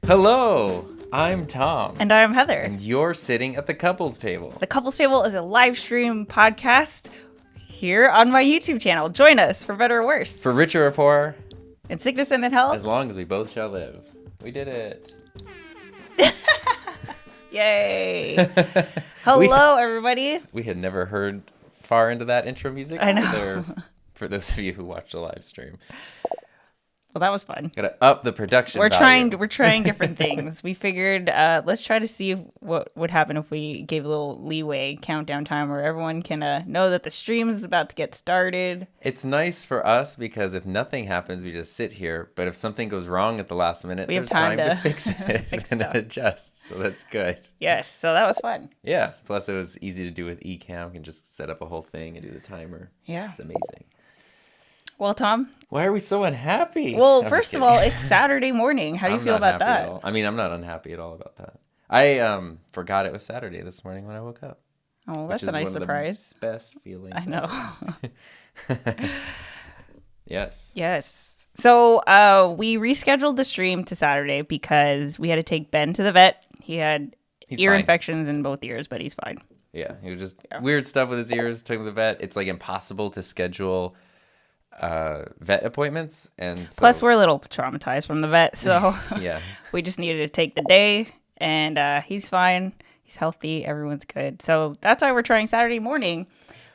Hello, I'm Tom. And I'm Heather. And you're sitting at the Couples Table. The Couples Table is a live stream podcast here on my YouTube channel. Join us for better or worse. For richer or poorer. In sickness and in health. As long as we both shall live. We did it. Yay. Hello, everybody. We had never heard far into that intro music. I know. Either, for those of you who watched the live stream. Well, that was fun. Gotta up the production We're value. trying different things. We figured let's try to see what would happen if we gave a little leeway countdown time where everyone can know that the stream is about to get started. It's nice for us because if nothing happens, we just sit here. But if something goes wrong at the last minute, we have there's time to fix it and adjust. So that's good. Yes, so that was fun. Yeah. Plus, it was easy to do with eCam. You can just set up a whole thing and do the timer. Yeah. It's amazing. Well, Tom. Why are we so unhappy? Well, first of all, it's Saturday morning. How do you feel about that? I mean, I'm not unhappy at all about that. I forgot it was Saturday this morning when I woke up. Oh, that's a nice surprise. Best feelings. I know. Yes. Yes. So we rescheduled the stream to Saturday because we had to take Ben to the vet. He had ear infections in both ears, but he's fine. Yeah, he was just weird stuff with his ears. Took him to the vet. It's like impossible to schedule vet appointments, and so, plus we're a little traumatized from the vet, so yeah, we just needed to take the day, and he's fine, he's healthy, everyone's good, so that's why we're trying Saturday morning.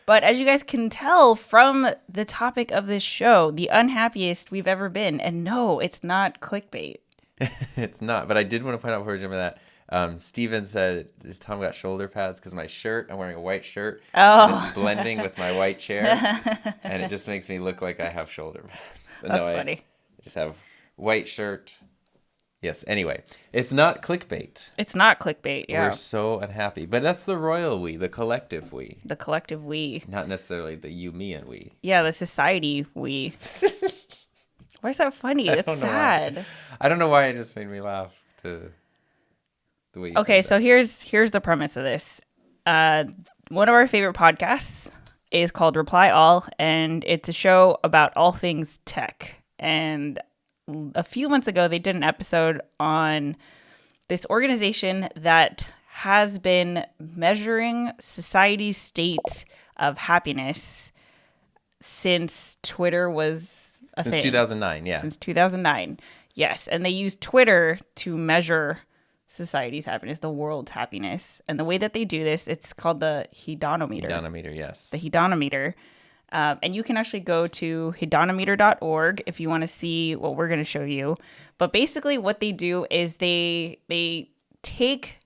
But as you guys can tell from the topic of this show, the unhappiest we've ever been, and no, it's not clickbait. It's not, but I did want to point out before we jump into Steven said, is Tom got shoulder pads? Because my shirt, I'm wearing a white shirt. Oh. And it's blending with my white chair. And it just makes me look like I have shoulder pads. But That's no, funny. I just have white shirt. Yes, anyway. It's not clickbait. It's not clickbait, yeah. We're so unhappy. But that's the royal we, the collective we. The collective we. Not necessarily the you, me, and we. Yeah, the society we. Why is that funny? That's sad. I don't know why it just made me laugh to the way you Okay, said so here's the premise of this. One of our favorite podcasts is called Reply All, and it's a show about all things tech. And a few months ago, they did an episode on this organization that has been measuring society's state of happiness since Twitter was a thing. Since 2009, yeah. Since 2009, yes. And they use Twitter to measure society's happiness, the world's happiness. And the way that they do this, it's called the hedonometer. Hedonometer, yes. The hedonometer. And you can actually go to hedonometer.org if you want to see what we're going to show you. But basically what they do is they take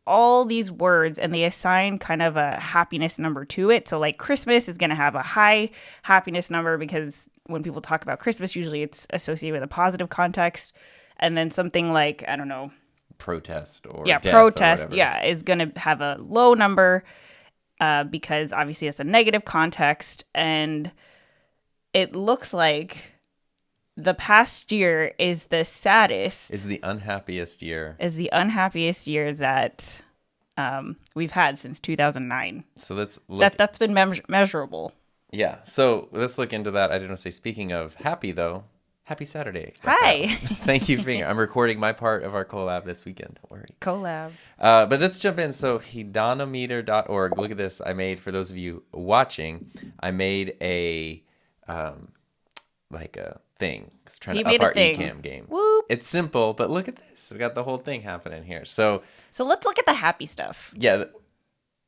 all these words and they assign kind of a happiness number to it. So like Christmas is going to have a high happiness number because when people talk about Christmas, usually it's associated with a positive context. And then something like, I don't know. Protest or yeah, death protest, or whatever. yeah, is going to have a low number. Because obviously it's a negative context, and it looks like the past year is the saddest. Is the unhappiest year. Is the unhappiest year that we've had since 2009. So let's look. That's been measurable. Yeah. So let's look into that. I didn't say. Speaking of happy though, happy Saturday. Hi. Thank you for being here. I'm recording my part of our collab this weekend. Don't worry. Collab. But let's jump in. So hedonometer.org. Look at this. I made, for those of you watching, I made a like a thing. Trying to up our eCam game. Whoop. It's simple, but look at this. We got the whole thing happening here. So let's look at the happy stuff. yeah.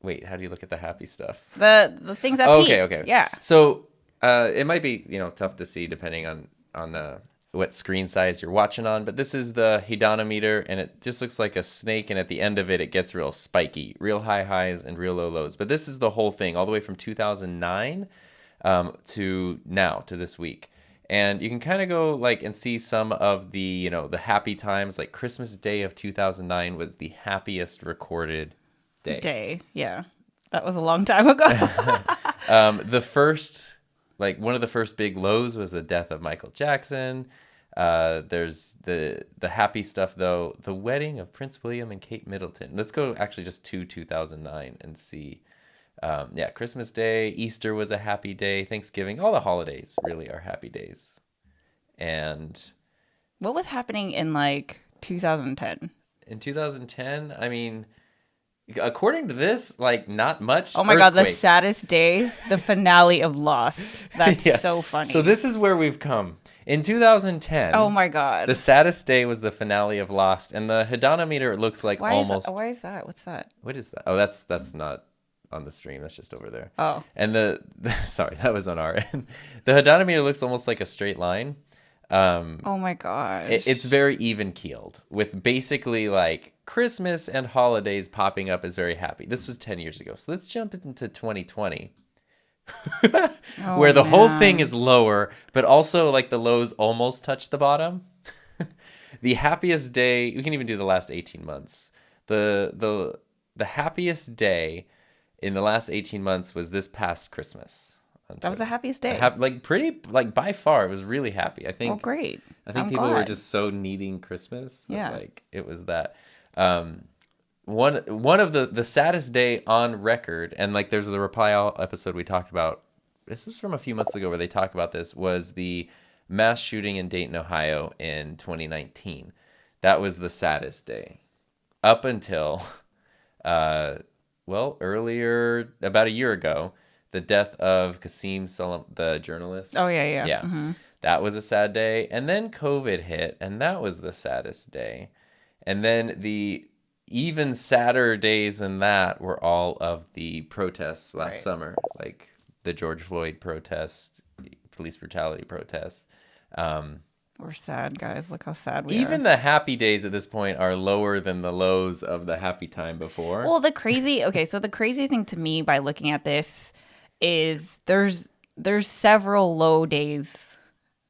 Wait, how do you look at the happy stuff? The things that peaked. Okay. Yeah. So it might be tough to see depending on what screen size you're watching on, but this is the hedonometer, and it just looks like a snake, and at the end of it, it gets real spiky, real high highs and real low lows. But this is the whole thing, all the way from 2009 to now, to this week. And you can kind of go and see some of the, the happy times, like Christmas Day of 2009 was the happiest recorded day. Yeah. That was a long time ago. The first... one of the first big lows was the death of Michael Jackson. There's the happy stuff, though. The wedding of Prince William and Kate Middleton. Let's go actually just to 2009 and see. Christmas Day, Easter was a happy day. Thanksgiving, all the holidays really are happy days. And what was happening in 2010? In 2010, I mean... According to this, not much. Oh my God, the saddest day, the finale of Lost. That's so funny. So this is where we've come. In 2010, oh my God, the saddest day was the finale of Lost, and the hedonometer looks like why almost. Why is that? What's that? What is that? Oh, that's not on the stream. That's just over there. Oh. And sorry, that was on our end. The hedonometer looks almost like a straight line. Oh my gosh. It's very even keeled with basically Christmas and holidays popping up as very happy. This was 10 years ago. So let's jump into 2020 where the whole thing is lower, but also the lows almost touch the bottom. The happiest day, we can even do the last 18 months. The happiest day in the last 18 months was this past Christmas. That was the happiest day. By far, it was really happy. I think. Oh, great! I think people were just so needing Christmas. Yeah. It was that. One of the saddest day on record, and there's the Reply All episode we talked about. This is from a few months ago where they talk about this. Was the mass shooting in Dayton, Ohio in 2019? That was the saddest day, up until, earlier about a year ago. The death of Qasim Salam, the journalist. Oh, yeah. Yeah. Mm-hmm. That was a sad day. And then COVID hit, and that was the saddest day. And then the even sadder days than that were all of the protests last summer, like the George Floyd protest, police brutality protests. We're sad, guys. Look how sad we Even are. the happy days at this point are lower than the lows of the happy time before. Well, so the crazy thing to me by looking at this is there's several low days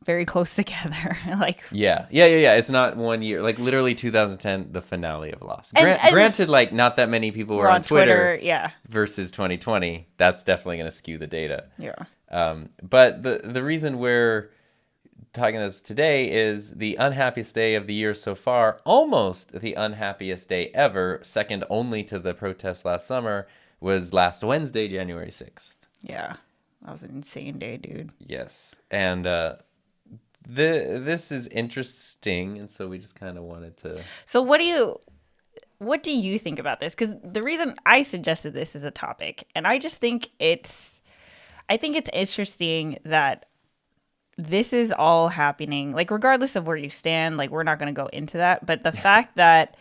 very close together. Like, Yeah. It's not 1 year. Like literally 2010, the finale of Lost. And- Granted, like not that many people were we're on Twitter yeah. versus 2020. That's definitely going to skew the data. Yeah. But the reason we're talking this today is the unhappiest day of the year so far, almost the unhappiest day ever, second only to the protest last summer, was last Wednesday, January 6th. Yeah. That was an insane day, dude. Yes. And this is interesting, and so we just kind of wanted to... So what do you think about this? Because the reason I suggested this as a topic, and I just think it's interesting that this is all happening, like regardless of where you stand, like we're not going to go into that, but the fact that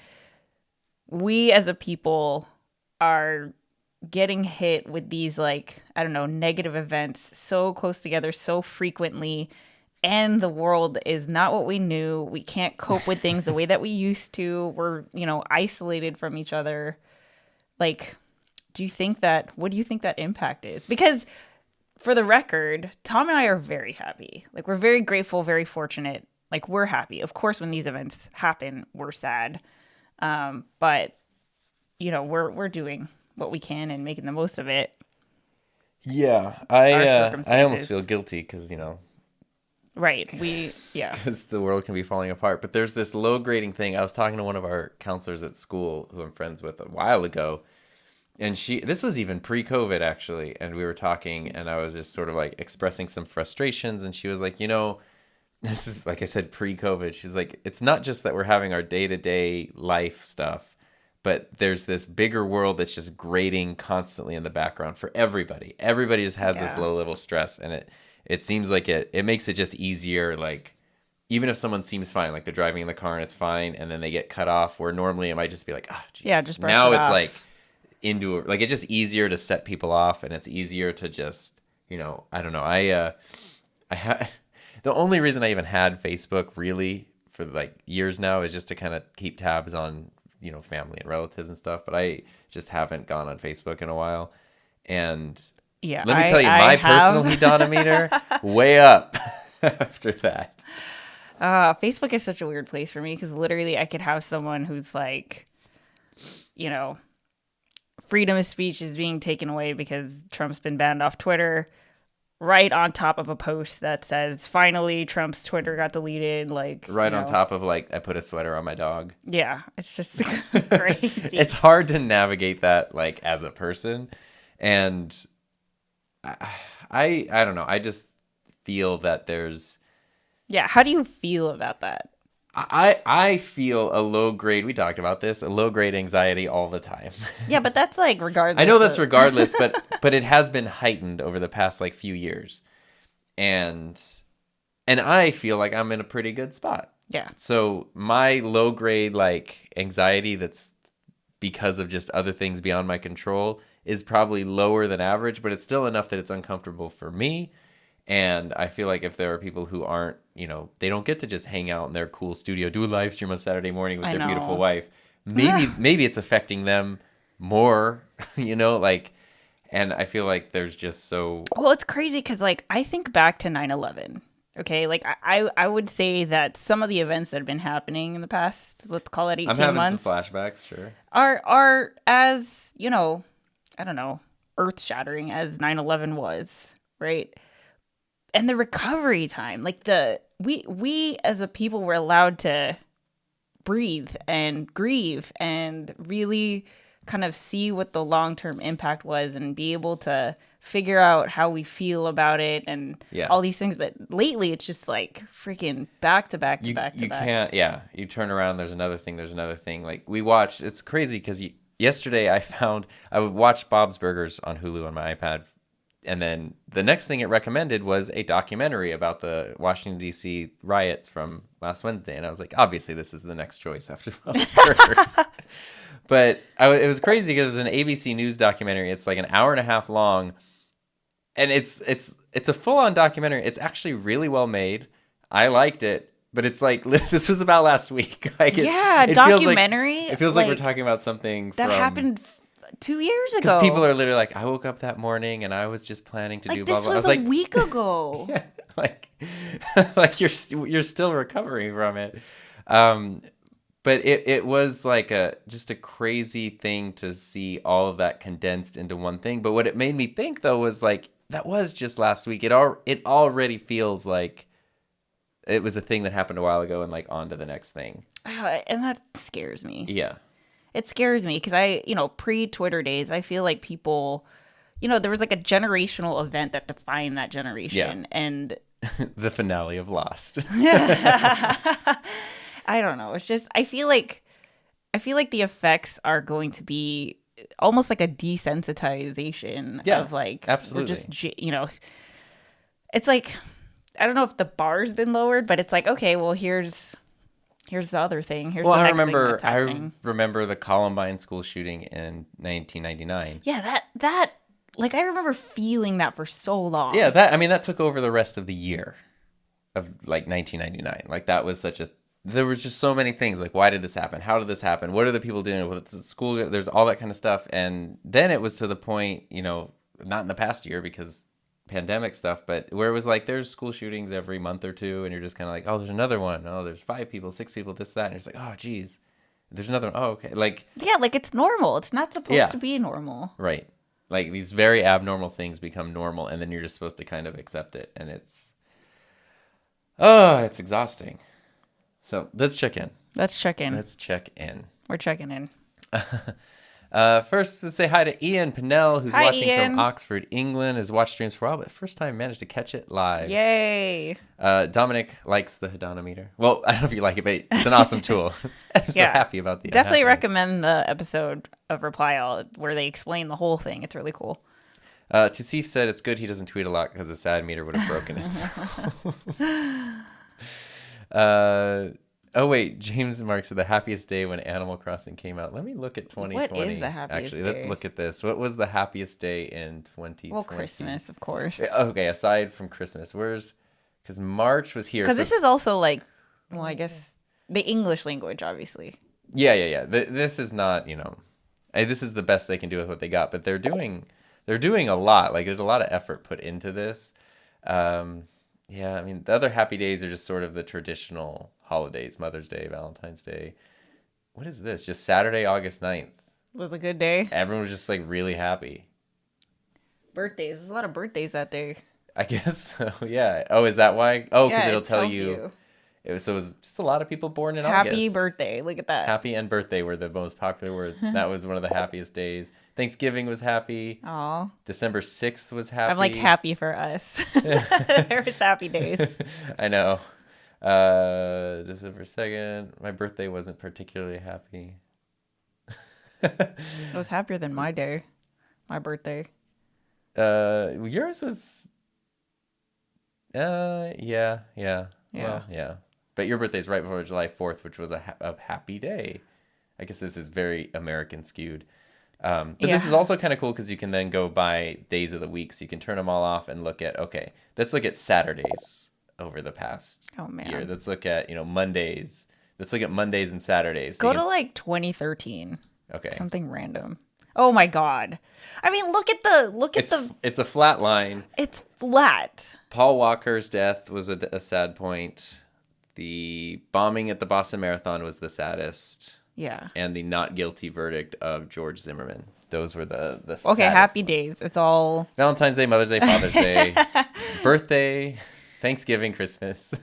we as a people are getting hit with these, like, I don't know, negative events so close together so frequently, and the world is not what we knew. We can't cope with things the way that we used to. We're, isolated from each other. Like, what do you think that impact is? Because for the record, Tom and I are very happy. Like, we're very grateful, very fortunate. Like, we're happy. Of course, when these events happen, we're sad. But, we're doing what we can and making the most of it. Yeah, I circumstances. almost feel guilty because, Right. Yeah. because the world can be falling apart. But there's this low grading thing. I was talking to one of our counselors at school who I'm friends with a while ago. And this was even pre-COVID, actually. And we were talking, and I was just sort of like expressing some frustrations. And she was like, this is, like I said, pre-COVID. She's like, it's not just that we're having our day-to-day life stuff, but there's this bigger world that's just grading constantly in the background for everybody. Everybody just has this low level stress. And it seems like it makes it just easier. Like, even if someone seems fine, like they're driving in the car and it's fine, and then they get cut off, where normally it might just be like, oh, geez. Yeah, just brush now it it's off. like it's just easier to set people off, and it's easier to just, I don't know. The only reason I even had Facebook really for like years now is just to kind of keep tabs on, family and relatives and stuff. But I just haven't gone on Facebook in a while. And Yeah. let me tell you, my personal hedonometer way up after that. Facebook is such a weird place for me because literally I could have someone who's like, freedom of speech is being taken away because Trump's been banned off Twitter, right on top of a post that says, finally, Trump's Twitter got deleted. Like, right on top of, like, I put a sweater on my dog. Yeah, it's just crazy. It's hard to navigate that, like, as a person. And I don't know. I just feel that there's... Yeah, how do you feel about that? I feel a low grade, we talked about this, a low grade anxiety all the time. Yeah, but that's like regardless. I know that's regardless, but it has been heightened over the past like few years. And I feel like I'm in a pretty good spot. Yeah. So my low grade like anxiety that's because of just other things beyond my control is probably lower than average, but it's still enough that it's uncomfortable for me. And I feel like if there are people who aren't, they don't get to just hang out in their cool studio, do a live stream on Saturday morning with their beautiful wife. Maybe it's affecting them more, and I feel like there's just so... Well, it's crazy because, like, I think back to 9/11, okay? Like, I would say that some of the events that have been happening in the past, let's call it 18 months... I'm having some flashbacks, sure. Are as, I don't know, earth-shattering as 9/11 was, right? And the recovery time, like we as a people were allowed to breathe and grieve and really kind of see what the long-term impact was and be able to figure out how we feel about it and all these things. But lately it's just like freaking back to back to back to back. You can't, you turn around, there's another thing. Like we watched, it's crazy because yesterday I would watch Bob's Burgers on Hulu on my iPad. And then the next thing it recommended was a documentary about the Washington, D.C. riots from last Wednesday. And I was like, obviously, this is the next choice after Bob's Burgers. But it was crazy because it was an ABC News documentary. It's like an hour and a half long. And it's a full-on documentary. It's actually really well made. I liked it. but it's like this was about last week. Like Yeah, it documentary. It feels like we're talking about something that from, happened 2 years ago. because people are literally like, I woke up that morning and I was just planning to do blah this blah. was I was a week ago. yeah, like like you're still recovering from it. But it was like just a crazy thing to see all of that condensed into one thing. But what it made me think though was like, that was just last week. It already feels like it was a thing that happened a while ago and like on to the next thing. And that scares me. Yeah. It scares me because pre-Twitter days, I feel like people, there was like a generational event that defined that generation. Yeah. And the finale of Lost. I don't know. It's just, I feel like the effects are going to be almost like a desensitization of like, absolutely. We're just, it's like, I don't know if the bar's been lowered, but it's like, okay, well, here's the other thing. Here's the next thing that's happening. I remember the Columbine school shooting in 1999. Yeah, that like I remember feeling that for so long. Yeah, that took over the rest of the year of like 1999. Like that was there was just so many things. Like, why did this happen? How did this happen? What are the people doing with the school? There's all that kind of stuff. And then it was to the point, not in the past year because pandemic stuff, but where it was like there's school shootings every month or two, and you're just kind of like, oh, there's another one. Oh, there's 5 people, 6 people, this, that. And you're just like, oh, geez, there's another one. Oh, okay. Like, yeah, like it's normal. It's not supposed to be normal. Right. Like these very abnormal things become normal, and then you're just supposed to kind of accept it. And it's exhausting. So let's check in. We're checking in. First, let's say hi to Ian Pinnell, who's watching from Oxford, England. Has watched streams for a while, but first time managed to catch it live. Yay! Dominic likes the Hedonimeter. Well, I don't know if you like it, but it's an awesome tool. I'm so happy about the Definitely recommend the episode of Reply All where they explain the whole thing. It's really cool. Tusif said it's good he doesn't tweet a lot because the sad meter would have broken it. Oh wait, James Mark said the happiest day when Animal Crossing came out. Let me look at 2020. What is the happiest Actually, day? let's look at this. What was the happiest day in 2020? Well, Christmas, of course. Okay, aside from Christmas, because March was here. Because this is also like, well, I guess the English language, obviously. Yeah. This is not, this is the best they can do with what they got, but they're doing a lot. Like there's a lot of effort put into this. Yeah, I mean, the other happy days are just sort of the traditional holidays, Mother's Day, Valentine's Day. What is this? Just Saturday, August 9th. Was a good day. Everyone was just like really happy. Birthdays. There's a lot of birthdays that day. I guess so, yeah. Oh, is that why? Oh, because it'll tell you. It was just a lot of people born in August. Happy birthday. Look at that. Happy and birthday were the most popular words. That was one of the happiest days. Thanksgiving was happy. Aw. December 6th was happy. I'm like happy for us. There was happy days. I know. December 2nd. My birthday wasn't particularly happy. It was happier than my day. My birthday. Yours was... Yeah. Well, yeah. But your birthday's right before July 4th, which was a happy day. I guess this is very American skewed. But this is also kind of cool because you can then go by days of the week. So you can turn them all off and look at, okay, let's look at Saturdays over the past year. Let's look at, Mondays. Let's look at Mondays and Saturdays. So go to like 2013. Okay. Something random. Oh my God. I mean, look at It's a flat line. It's flat. Paul Walker's death was a sad point. The bombing at the Boston Marathon was the saddest. Yeah. And the not guilty verdict of George Zimmerman. Those were the okay, happy days. It's all Valentine's Day, Mother's Day, Father's Day, birthday, Thanksgiving, Christmas.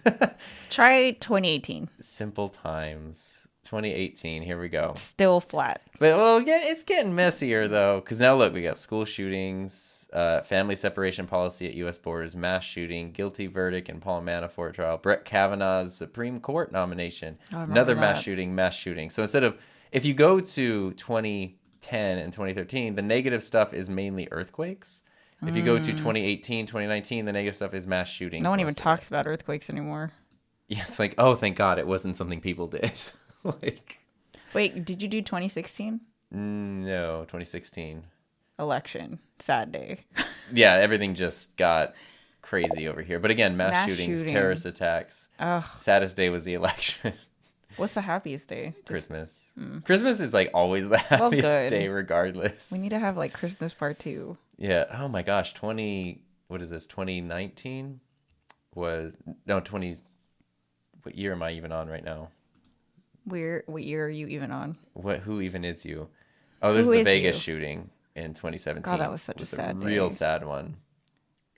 Try 2018. Simple times. 2018. Here we go. Still flat. But it's getting messier though, because now look, we got school shootings, family separation policy at U.S. borders, mass shooting, guilty verdict in Paul Manafort trial, Brett Kavanaugh's Supreme Court nomination, another mass shooting. So if you go to 2010 and 2013, the negative stuff is mainly earthquakes. If you go to 2018, 2019, the negative stuff is mass shootings. No one even talks about earthquakes anymore. Yeah, it's like, oh, thank God it wasn't something people did. Wait, did you do 2016? No, 2016. Election. Sad day. Yeah, everything just got crazy over here. But again, mass shootings, shooting. terrorist attacks. Ugh. Saddest day was the election. What's the happiest day? Christmas. Christmas is like always the happiest good. day, regardless. We need to have like Christmas part 2. Yeah. Oh my gosh. 2019 was, no, 20, what year am I even on right now? What year are you even on? Who even is you? Oh, there's the Vegas shooting in 2017. God, that was such a sad real day. sad one.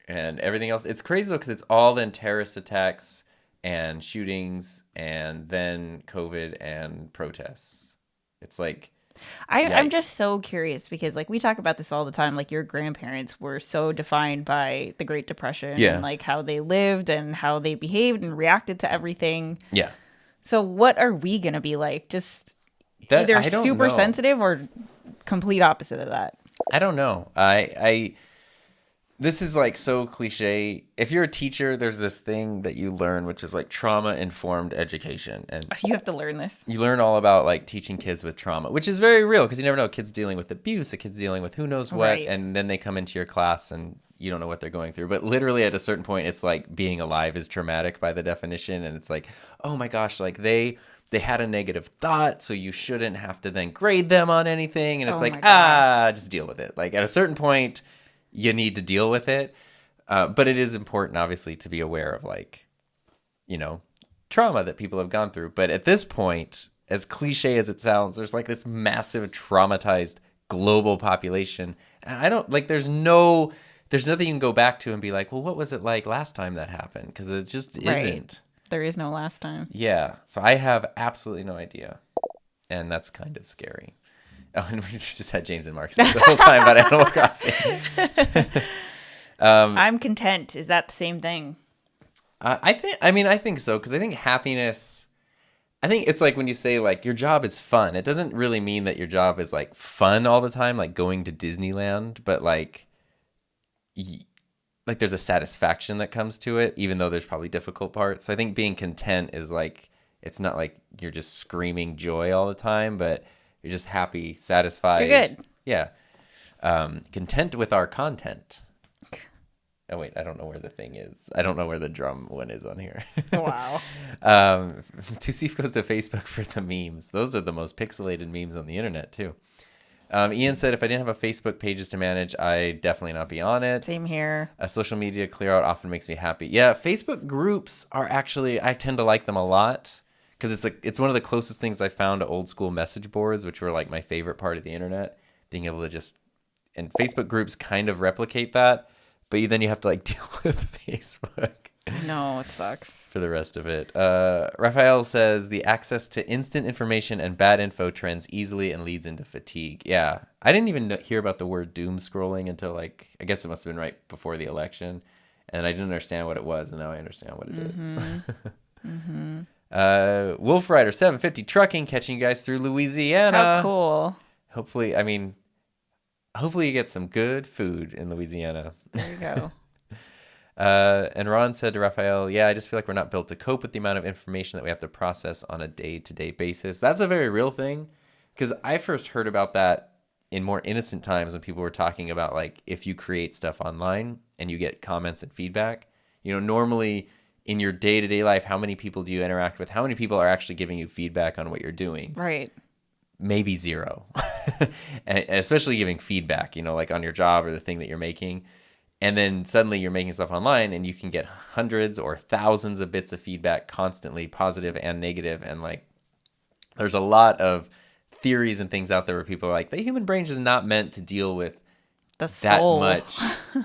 And everything else. It's crazy though, because it's all then terrorist attacks and shootings and then COVID and protests. It's like, I'm just so curious because like we talk about this all the time. Like your grandparents were so defined by the Great Depression and like how they lived and how they behaved and reacted to everything. Yeah. So what are we going to be like? Just That, either I don't super know. sensitive or complete opposite of that? I don't know. This is like so cliche. If you're a teacher, there's this thing that you learn, which is like trauma-informed education. And You have to learn this. you learn all about like teaching kids with trauma, which is very real because you never know. Kids dealing with abuse, a kid's dealing with who knows what. Right. And then they come into your class and you don't know what they're going through. But literally at a certain point, it's like being alive is traumatic by the definition. And it's like, oh my gosh, like they had a negative thought, so you shouldn't have to then grade them on anything. And it's Oh like, my God. just deal with it. Like at a certain point, you need to deal with it. But it is important, obviously, to be aware of like, you know, trauma that people have gone through. But at this point, as cliche as it sounds, there's like this massive traumatized global population. And I don't like, there's nothing you can go back to and be like, well, what was it like last time that happened? Because it just isn't. There is no last time. Yeah. So I have absolutely no idea. And that's kind of scary. Oh, and we just had James and Mark say the whole time about Animal Crossing. I'm content. Is that the same thing? I think so. Because I think happiness, I think it's like when you say like your job is fun, it doesn't really mean that your job is like fun all the time, like going to Disneyland, but like there's a satisfaction that comes to it, even though there's probably difficult parts. So I think being content is like, it's not like you're just screaming joy all the time, but you're just happy, satisfied. You're good. Yeah. Content with our content. Oh, wait, I don't know where the thing is. I don't know where the drum one is on here. Wow. Tusif goes to Facebook for the memes. Those are the most pixelated memes on the internet, too. Ian said, if I didn't have a Facebook pages to manage, I'd definitely not be on it. Same here. A social media clear out often makes me happy. Yeah, Facebook groups are actually, I tend to like them a lot because it's one of the closest things I found to old school message boards, which were like my favorite part of the internet, being able to just, and Facebook groups kind of replicate that, but then you have to like deal with Facebook. No, it sucks. For the rest of it. Raphael says the access to instant information and bad info trends easily and leads into fatigue. Yeah. I didn't even hear about the word doom scrolling until like, I guess it must have been right before the election. And I didn't understand what it was. And now I understand what it is. Wolf Rider 750 trucking, catching you guys through Louisiana. How cool. Hopefully you get some good food in Louisiana. There you go. And Ron said to Raphael, yeah, I just feel like we're not built to cope with the amount of information that we have to process on a day-to-day basis. That's a very real thing, because I first heard about that in more innocent times when people were talking about, like, if you create stuff online and you get comments and feedback, you know, normally in your day-to-day life, how many people do you interact with? How many people are actually giving you feedback on what you're doing? Right. Maybe zero. And especially giving feedback, you know, like on your job or the thing that you're making. And then suddenly you're making stuff online and you can get hundreds or thousands of bits of feedback constantly, positive and negative. And like, there's a lot of theories and things out there where people are like, the human brain is not meant to deal with The that soul. much.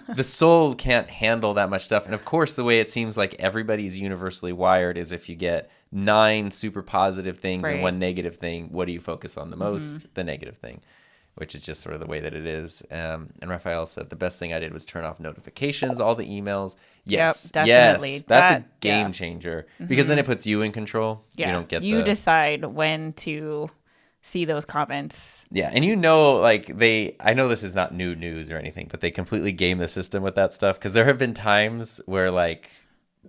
The soul can't handle that much stuff. And of course, the way it seems like everybody's universely wired is if you get 9 super positive things and Right. 1 negative thing, what do you focus on the most? The negative thing, which is just sort of the way that it is. And Raphael said, the best thing I did was turn off notifications, all the emails. Yes, definitely. yes, that's That- a game yeah. changer because then it puts you in control. Yeah. You don't get you the... decide when to see those comments. Yeah, and you know, like I know this is not new news or anything, but they completely game the system with that stuff because there have been times where, like,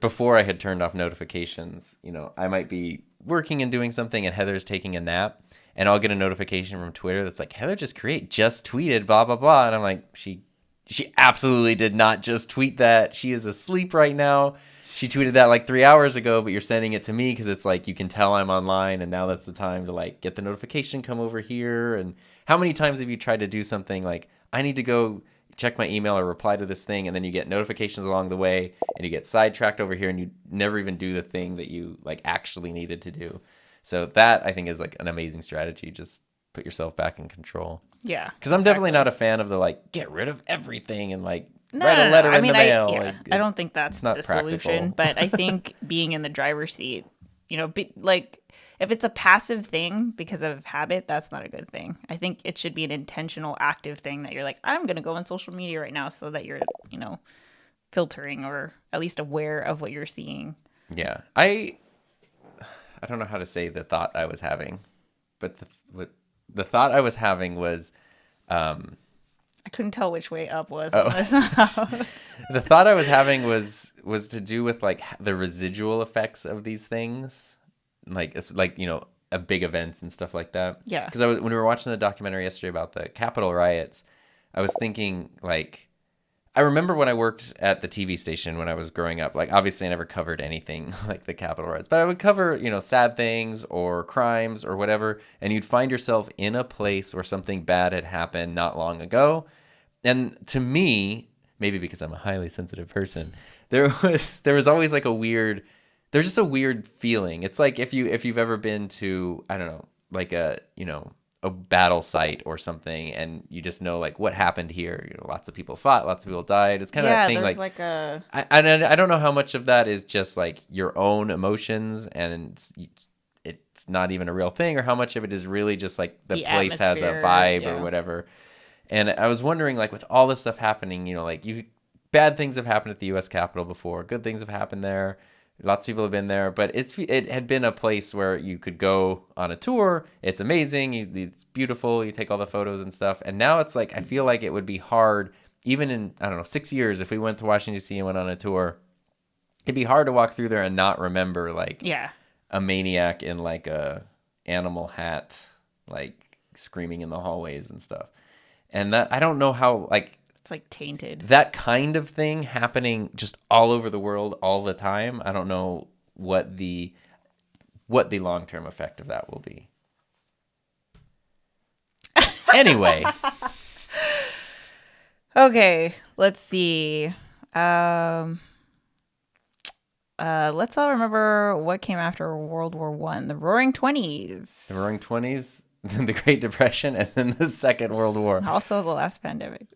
before I had turned off notifications, you know, I might be working and doing something and Heather's taking a nap and I'll get a notification from Twitter that's like, Heather just tweeted, blah, blah, blah. And I'm like, she She absolutely did not just tweet that. She is asleep right now. She tweeted that like 3 hours ago, but you're sending it to me because it's like you can tell I'm online, and now that's the time to like get the notification, come over here. And how many times have you tried to do something like, I need to go check my email or reply to this thing, and then you get notifications along the way and you get sidetracked over here and you never even do the thing that you like actually needed to do. So that I think is like an amazing strategy. Just put yourself back in control. Yeah. Because I'm definitely not a fan of the like get rid of everything and like No, write a letter in the mail. Yeah, Like, I don't think that's not the practical. solution, but I think being in the driver's seat, like if it's a passive thing because of habit, that's not a good thing. I think it should be an intentional, active thing that you're like, I'm going to go on social media right now, so that you're, filtering or at least aware of what you're seeing. Yeah. I don't know how to say the thought I was having, but the thought I was having was I couldn't tell which way up was. the thought I was having was to do with like the residual effects of these things, like it's like big events and stuff like that. Yeah. Because when we were watching the documentary yesterday about the Capitol riots, I was thinking like, I remember when I worked at the TV station when I was growing up. Like obviously I never covered anything like the Capitol riots, but I would cover sad things or crimes or whatever, and you'd find yourself in a place where something bad had happened not long ago. And to me, maybe because I'm a highly sensitive person, there was always like there's just a weird feeling. It's like if you've ever been to, I don't know, like a battle site or something, and you just know like what happened here. Lots of people fought, lots of people died. It's kind of that thing like a I don't know how much of that is just like your own emotions and it's not even a real thing, or how much of it is really just like the place has a vibe or whatever. And I was wondering, like, with all this stuff happening, bad things have happened at the U.S. Capitol before. Good things have happened there. Lots of people have been there. But it had been a place where you could go on a tour. It's amazing. It's beautiful. You take all the photos and stuff. And now it's like, I feel like it would be hard, even in, I don't know, 6 years, if we went to Washington, D.C. and went on a tour, it'd be hard to walk through there and not remember, like, a maniac in, like, a animal hat, like, screaming in the hallways and stuff. And that, I don't know how, like, it's like tainted. That kind of thing happening just all over the world all the time. I don't know what the long-term effect of that will be. Anyway. Okay, let's see. Let's all remember what came after World War One. The Roaring '20s. The Roaring '20s. The Great Depression, and then the Second World War. Also the last pandemic.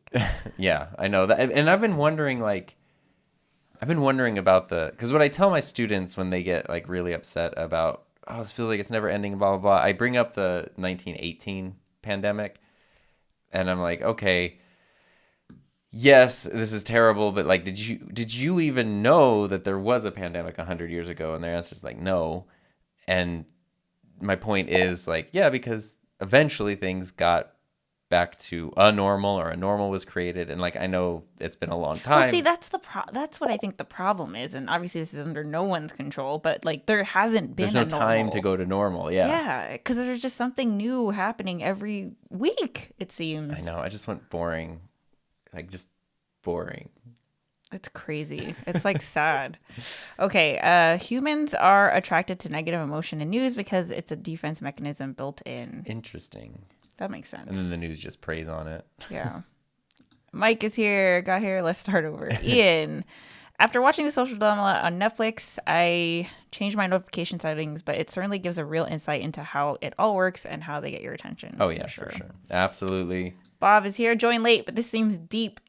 Yeah, I know that. And I've been wondering about because what I tell my students when they get like really upset about, oh, this feels like it's never ending, blah, blah, blah. I bring up the 1918 pandemic, and I'm like, okay, yes, this is terrible, but like, did you even know that there was a pandemic 100 years ago? And their answer is like, no. And my point is like, yeah, because eventually things got back to a normal, or a normal was created. And like, I know it's been a long time. Well, see, that's what I think the problem is. And obviously this is under no one's control, but like there hasn't been There's no time to go to normal. Yeah. Yeah. Because there's just something new happening every week, it seems. I know. I just went boring. Like just boring. It's crazy. It's like sad. Okay. Humans are attracted to negative emotion in news because it's a defense mechanism built in. Interesting. That makes sense. And then the news just preys on it. Yeah. Mike is here. Got here. Let's start over. Ian. After watching The Social Dilemma on Netflix, I changed my notification settings, but it certainly gives a real insight into how it all works and how they get your attention. Oh, yeah, for sure. Absolutely. Bob is here. Joined late, but this seems deep.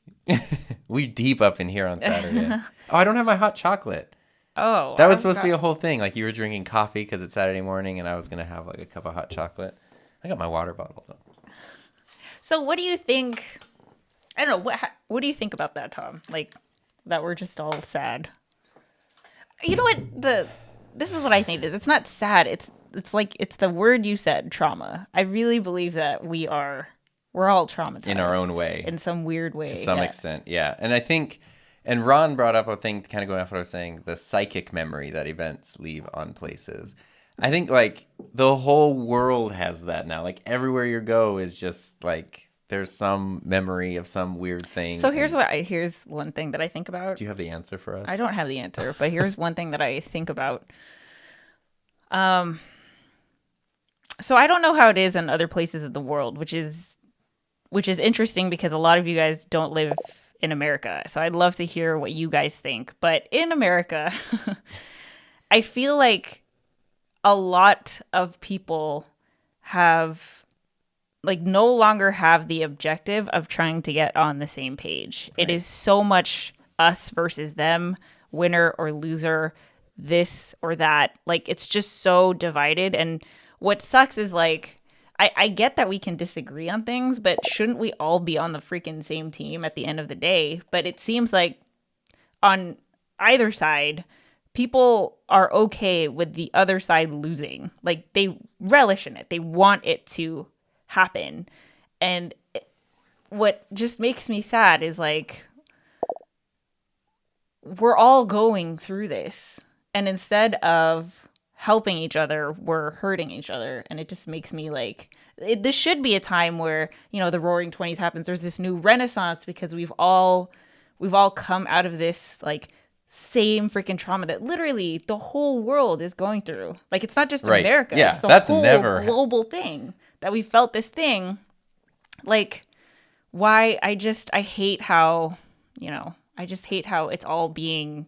We deep up in here on Saturday. Oh, I don't have my hot chocolate. Oh. That was supposed to be a whole thing. Like you were drinking coffee because it's Saturday morning, and I was going to have like a cup of hot chocolate. I got my water bottle, though. So what do you think? I don't know. What do you think about that, Tom? Like, that we're just all sad. You know what? This is what I think it is. It's not sad. It's like, it's the word you said, trauma. I really believe that we're all traumatized. In our own way. In some weird way. To some extent, yeah. And I think, and Ron brought up a thing kind of going off what I was saying, the psychic memory that events leave on places. I think like the whole world has that now. Like everywhere you go is just like there's some memory of some weird thing. So here's one thing that I think about. Do you have the answer for us? I don't have the answer, but here's one thing that I think about. So I don't know how it is in other places of the world, which is interesting because a lot of you guys don't live in America. So I'd love to hear what you guys think. But in America, I feel like a lot of people have no longer have the objective of trying to get on the same page. Right. It is so much us versus them, winner or loser, this or that. It's just so divided. And what sucks is I get that we can disagree on things, but shouldn't we all be on the freaking same team at the end of the day? But it seems like on either side, people are okay with the other side losing. They relish in it. They want it to happen. And what just makes me sad is we're all going through this. And instead of helping each other, we're hurting each other. And it just makes me this should be a time where, the Roaring 20s happens. There's this new renaissance because we've all come out of this same freaking trauma that literally the whole world is going through. It's not just America. Yeah, it's the that's whole global thing that we felt this thing. Why I hate how, I just hate how it's all being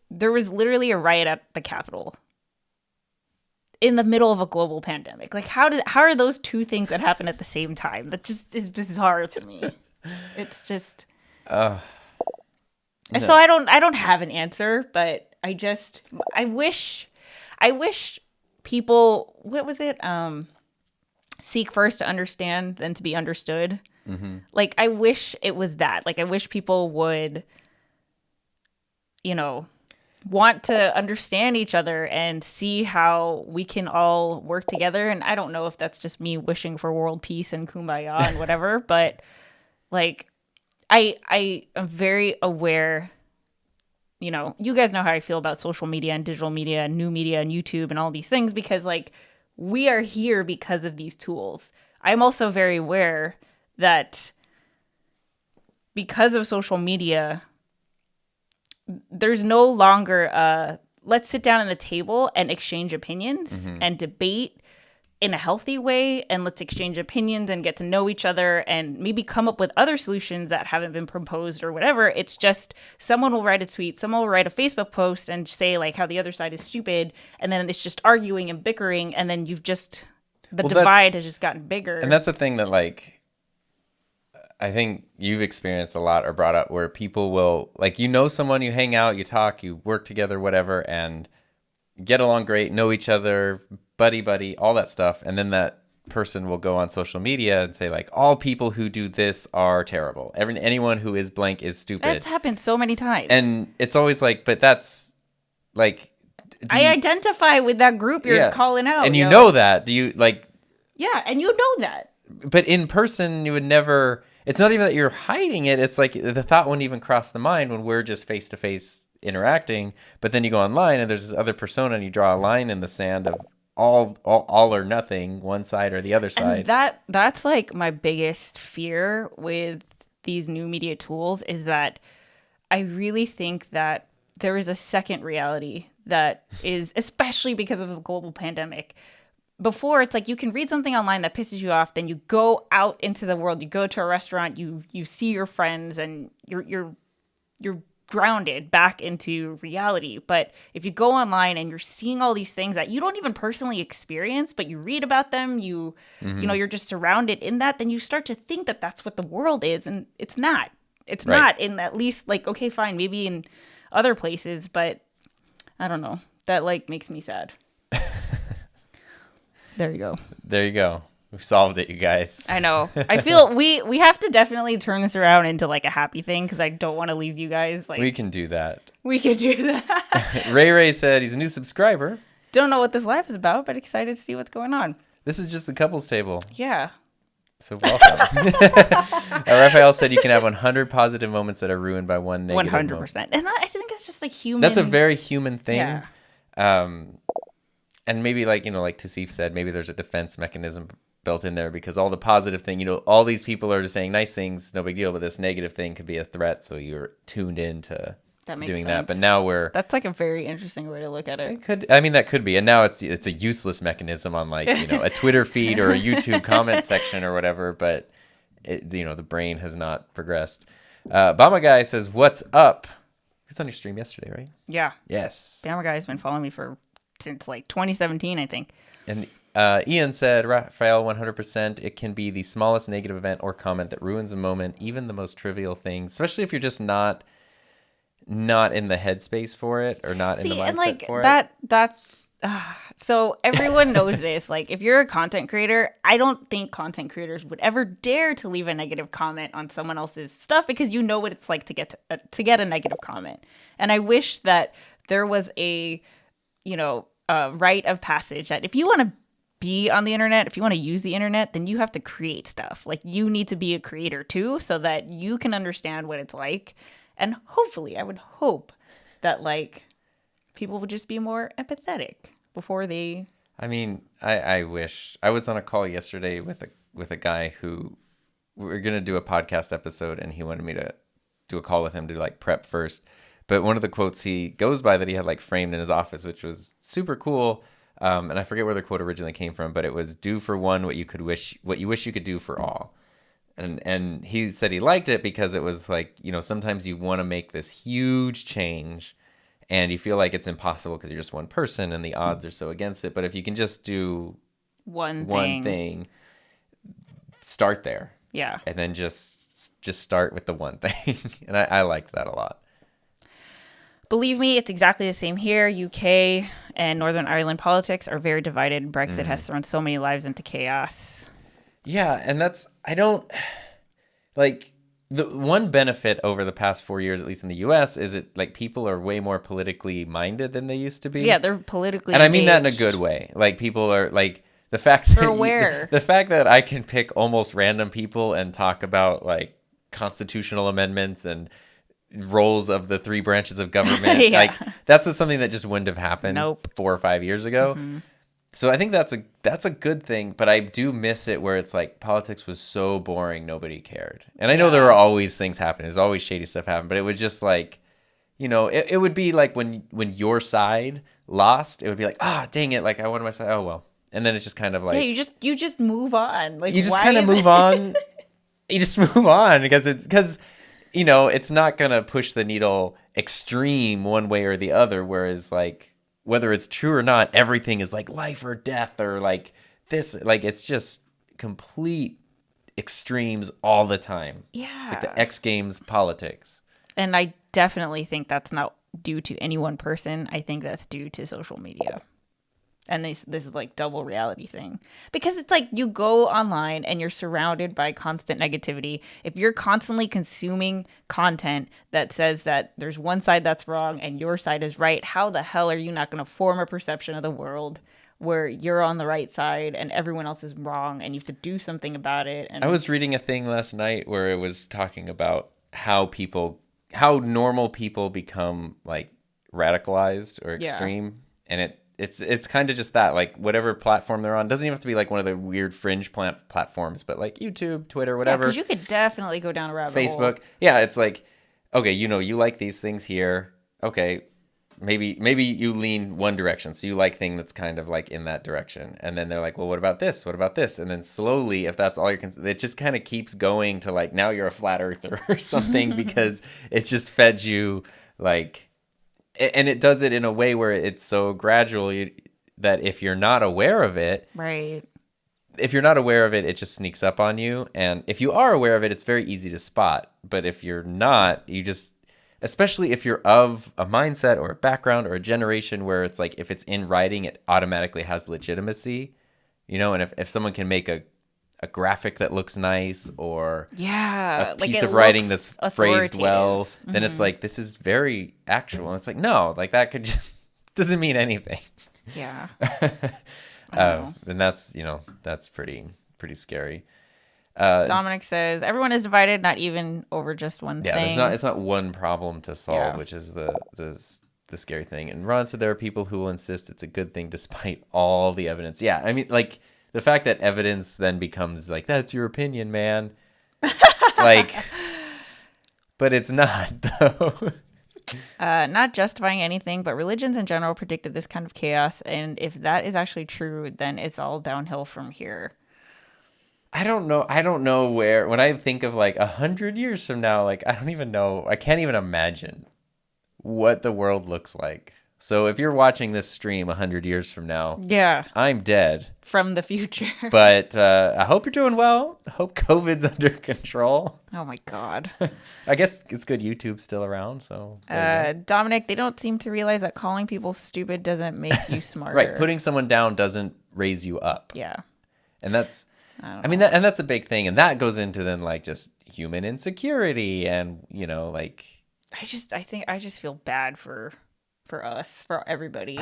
there was literally a riot at the Capitol in the middle of a global pandemic. How are those two things that happen at the same time? That just is bizarre to me. It's just No. So I don't have an answer, but I wish people, what was it? Seek first to understand, then to be understood. Mm-hmm. I wish it was that. I wish people would, want to understand each other and see how we can all work together. And I don't know if that's just me wishing for world peace and kumbaya and whatever, but I am very aware, you guys know how I feel about social media and digital media and new media and YouTube and all these things because we are here because of these tools. I'm also very aware that because of social media, there's no longer let's sit down at the table and exchange opinions and debate in a healthy way, and let's exchange opinions and get to know each other and maybe come up with other solutions that haven't been proposed or whatever. It's just someone will write a tweet, someone will write a Facebook post and say how the other side is stupid, and then it's just arguing and bickering, and then the divide has just gotten bigger. And that's the thing that I think you've experienced a lot or brought up, where people will someone, you hang out, you talk, you work together, whatever, and get along great, know each other, buddy, all that stuff. And then that person will go on social media and say all people who do this are terrible. Anyone who is blank is stupid. That's happened so many times. And it's always but that's I identify with that group you're calling out. And you know that. Do you Yeah, and you know that. But in person, you would never. It's not even that you're hiding it. It's the thought wouldn't even cross the mind when we're just face to face interacting. But then you go online and there's this other persona, and you draw a line in the sand of all or nothing, one side or the other side. And that's my biggest fear with these new media tools is that I really think that there is a second reality that is, especially because of the global pandemic. Before, it's you can read something online that pisses you off, then you go out into the world, you go to a restaurant, you see your friends, and you're grounded back into reality. But if you go online and you're seeing all these things that you don't even personally experience, but you read about them, you're just surrounded in that, then you start to think that that's what the world is, and it's not. It's right. Not in at least okay, fine, maybe in other places, but I don't know. That makes me sad. There you go. We solved it, you guys. I know. I feel we have to definitely turn this around into a happy thing because I don't want to leave you guys We can do that. We can do that. Ray said he's a new subscriber. Don't know what this live is about, but excited to see what's going on. This is just the couples table. Yeah. So welcome. Raphael said you can have 100 positive moments that are ruined by one negative 100%. Moment. And I think it's just human. That's a very human thing. Yeah. And maybe like Tusif said, maybe there's a defense mechanism built in there because all the positive thing, all these people are just saying nice things, no big deal, but this negative thing could be a threat. So you're tuned in to doing that. But now that's like a very interesting way to look at it. That could be. And now it's a useless mechanism on like, a Twitter feed or a YouTube comment section or whatever. But the brain has not progressed. Bama Guy says, "What's up?" He was on your stream yesterday, right? Yeah. Yes. Bama Guy has been following me since like 2017, I think. And Ian said, "Raphael, 100%. It can be the smallest negative event or comment that ruins a moment, even the most trivial thing, especially if you're just not in the headspace for it or not in the mindset for it." So everyone knows this. Like, if you're a content creator, I don't think content creators would ever dare to leave a negative comment on someone else's stuff because you know what it's like to get a negative comment. And I wish that there was a rite of passage that if you want to be on the internet, if you want to use the internet, then you have to create stuff. Like, you need to be a creator too, so that you can understand what it's like. And hopefully, I would hope that like people would just be more empathetic before they. I mean, I wish. I was on a call yesterday with a guy who we were gonna do a podcast episode, and he wanted me to do a call with him to like prep first. But one of the quotes he goes by that he had like framed in his office, which was super cool. And I forget where the quote originally came from, but it was, "Do for one what you wish you could do for all." And he said he liked it because it was like, sometimes you want to make this huge change and you feel like it's impossible because you're just one person and the odds are so against it. But if you can just do one thing, start there. Yeah. And then just start with the one thing. And I liked that a lot. Believe me, it's exactly the same here. UK and Northern Ireland politics are very divided. Brexit has thrown so many lives into chaos. Yeah, and the one benefit over the past 4 years, at least in the U.S., is like people are way more politically minded than they used to be. Yeah, they're politically and engaged. I mean that in a good way. Like, people are like the fact they're aware. The fact that I can pick almost random people and talk about like constitutional amendments and roles of the three branches of government. Yeah. Like, that's just something that just wouldn't have happened 4 or 5 years ago. Mm-hmm. So I think that's a good thing, but I do miss it where it's like politics was so boring, nobody cared. And I know there are always things happening. There's always shady stuff happening, but it was just like, it would be like when your side lost, it would be like, dang it, like I wanted my side. Oh well. And then it's just kind of like, yeah, you just move on. Like, you just kind of move on. You just move on because it's not gonna push the needle extreme one way or the other. Whereas like, whether it's true or not, everything is like life or death or like this, like it's just complete extremes all the time. Yeah. It's like the X Games politics. And I definitely think that's not due to any one person. I think that's due to social media. And this is like double reality thing. Because it's like you go online and you're surrounded by constant negativity. If you're constantly consuming content that says that there's one side that's wrong and your side is right, how the hell are you not going to form a perception of the world where you're on the right side and everyone else is wrong and you have to do something about it? And I was reading a thing last night where it was talking about how normal people become like radicalized or extreme. Yeah. And it's kind of just that, like, whatever platform they're on, doesn't even have to be like one of the weird fringe platforms, but like YouTube, Twitter, whatever. Yeah, because you could definitely go down a rabbit hole. Facebook. Yeah, it's like, okay, you like these things here. Okay, maybe you lean one direction, so you like thing that's kind of like in that direction, and then they're like, well, what about this? What about this? And then slowly, if that's all it just kind of keeps going to like, now you're a flat earther or something because it's just fed you like. And it does it in a way where it's so gradual that if you're not aware of it, right? If you're not aware of it, it just sneaks up on you. And if you are aware of it, it's very easy to spot. But if you're not, you just, especially if you're of a mindset or a background or a generation where it's like, if it's in writing, it automatically has legitimacy, and if someone can make a graphic that looks nice or a piece of writing that's phrased well, then it's like, this is very actual. And it's like, no, like that could just doesn't mean anything. Yeah. And that's pretty scary. Dominic says everyone is divided, not even over just one thing. Yeah, it's not one problem to solve, which is the scary thing. And Ron said there are people who will insist it's a good thing despite all the evidence. Yeah, I mean, like, the fact that evidence then becomes like, that's your opinion, man. Like, but it's not, though. Not justifying anything, but religions in general predicted this kind of chaos. And if that is actually true, then it's all downhill from here. I don't know. I don't know where, when I think of like 100 years from now, like, I don't even know. I can't even imagine what the world looks like. So if you're watching this stream 100 years from now, Yeah. I'm dead. From the future. But I hope you're doing well. I hope COVID's under control. Oh my God. I guess it's good YouTube's still around. So Dominic, they don't seem to realize that calling people stupid doesn't make you smarter. right. Putting someone down doesn't raise you up. Yeah. And that's, I mean, and that's a big thing. And that goes into then like just human insecurity and, you know, like. I just feel bad for us, for everybody.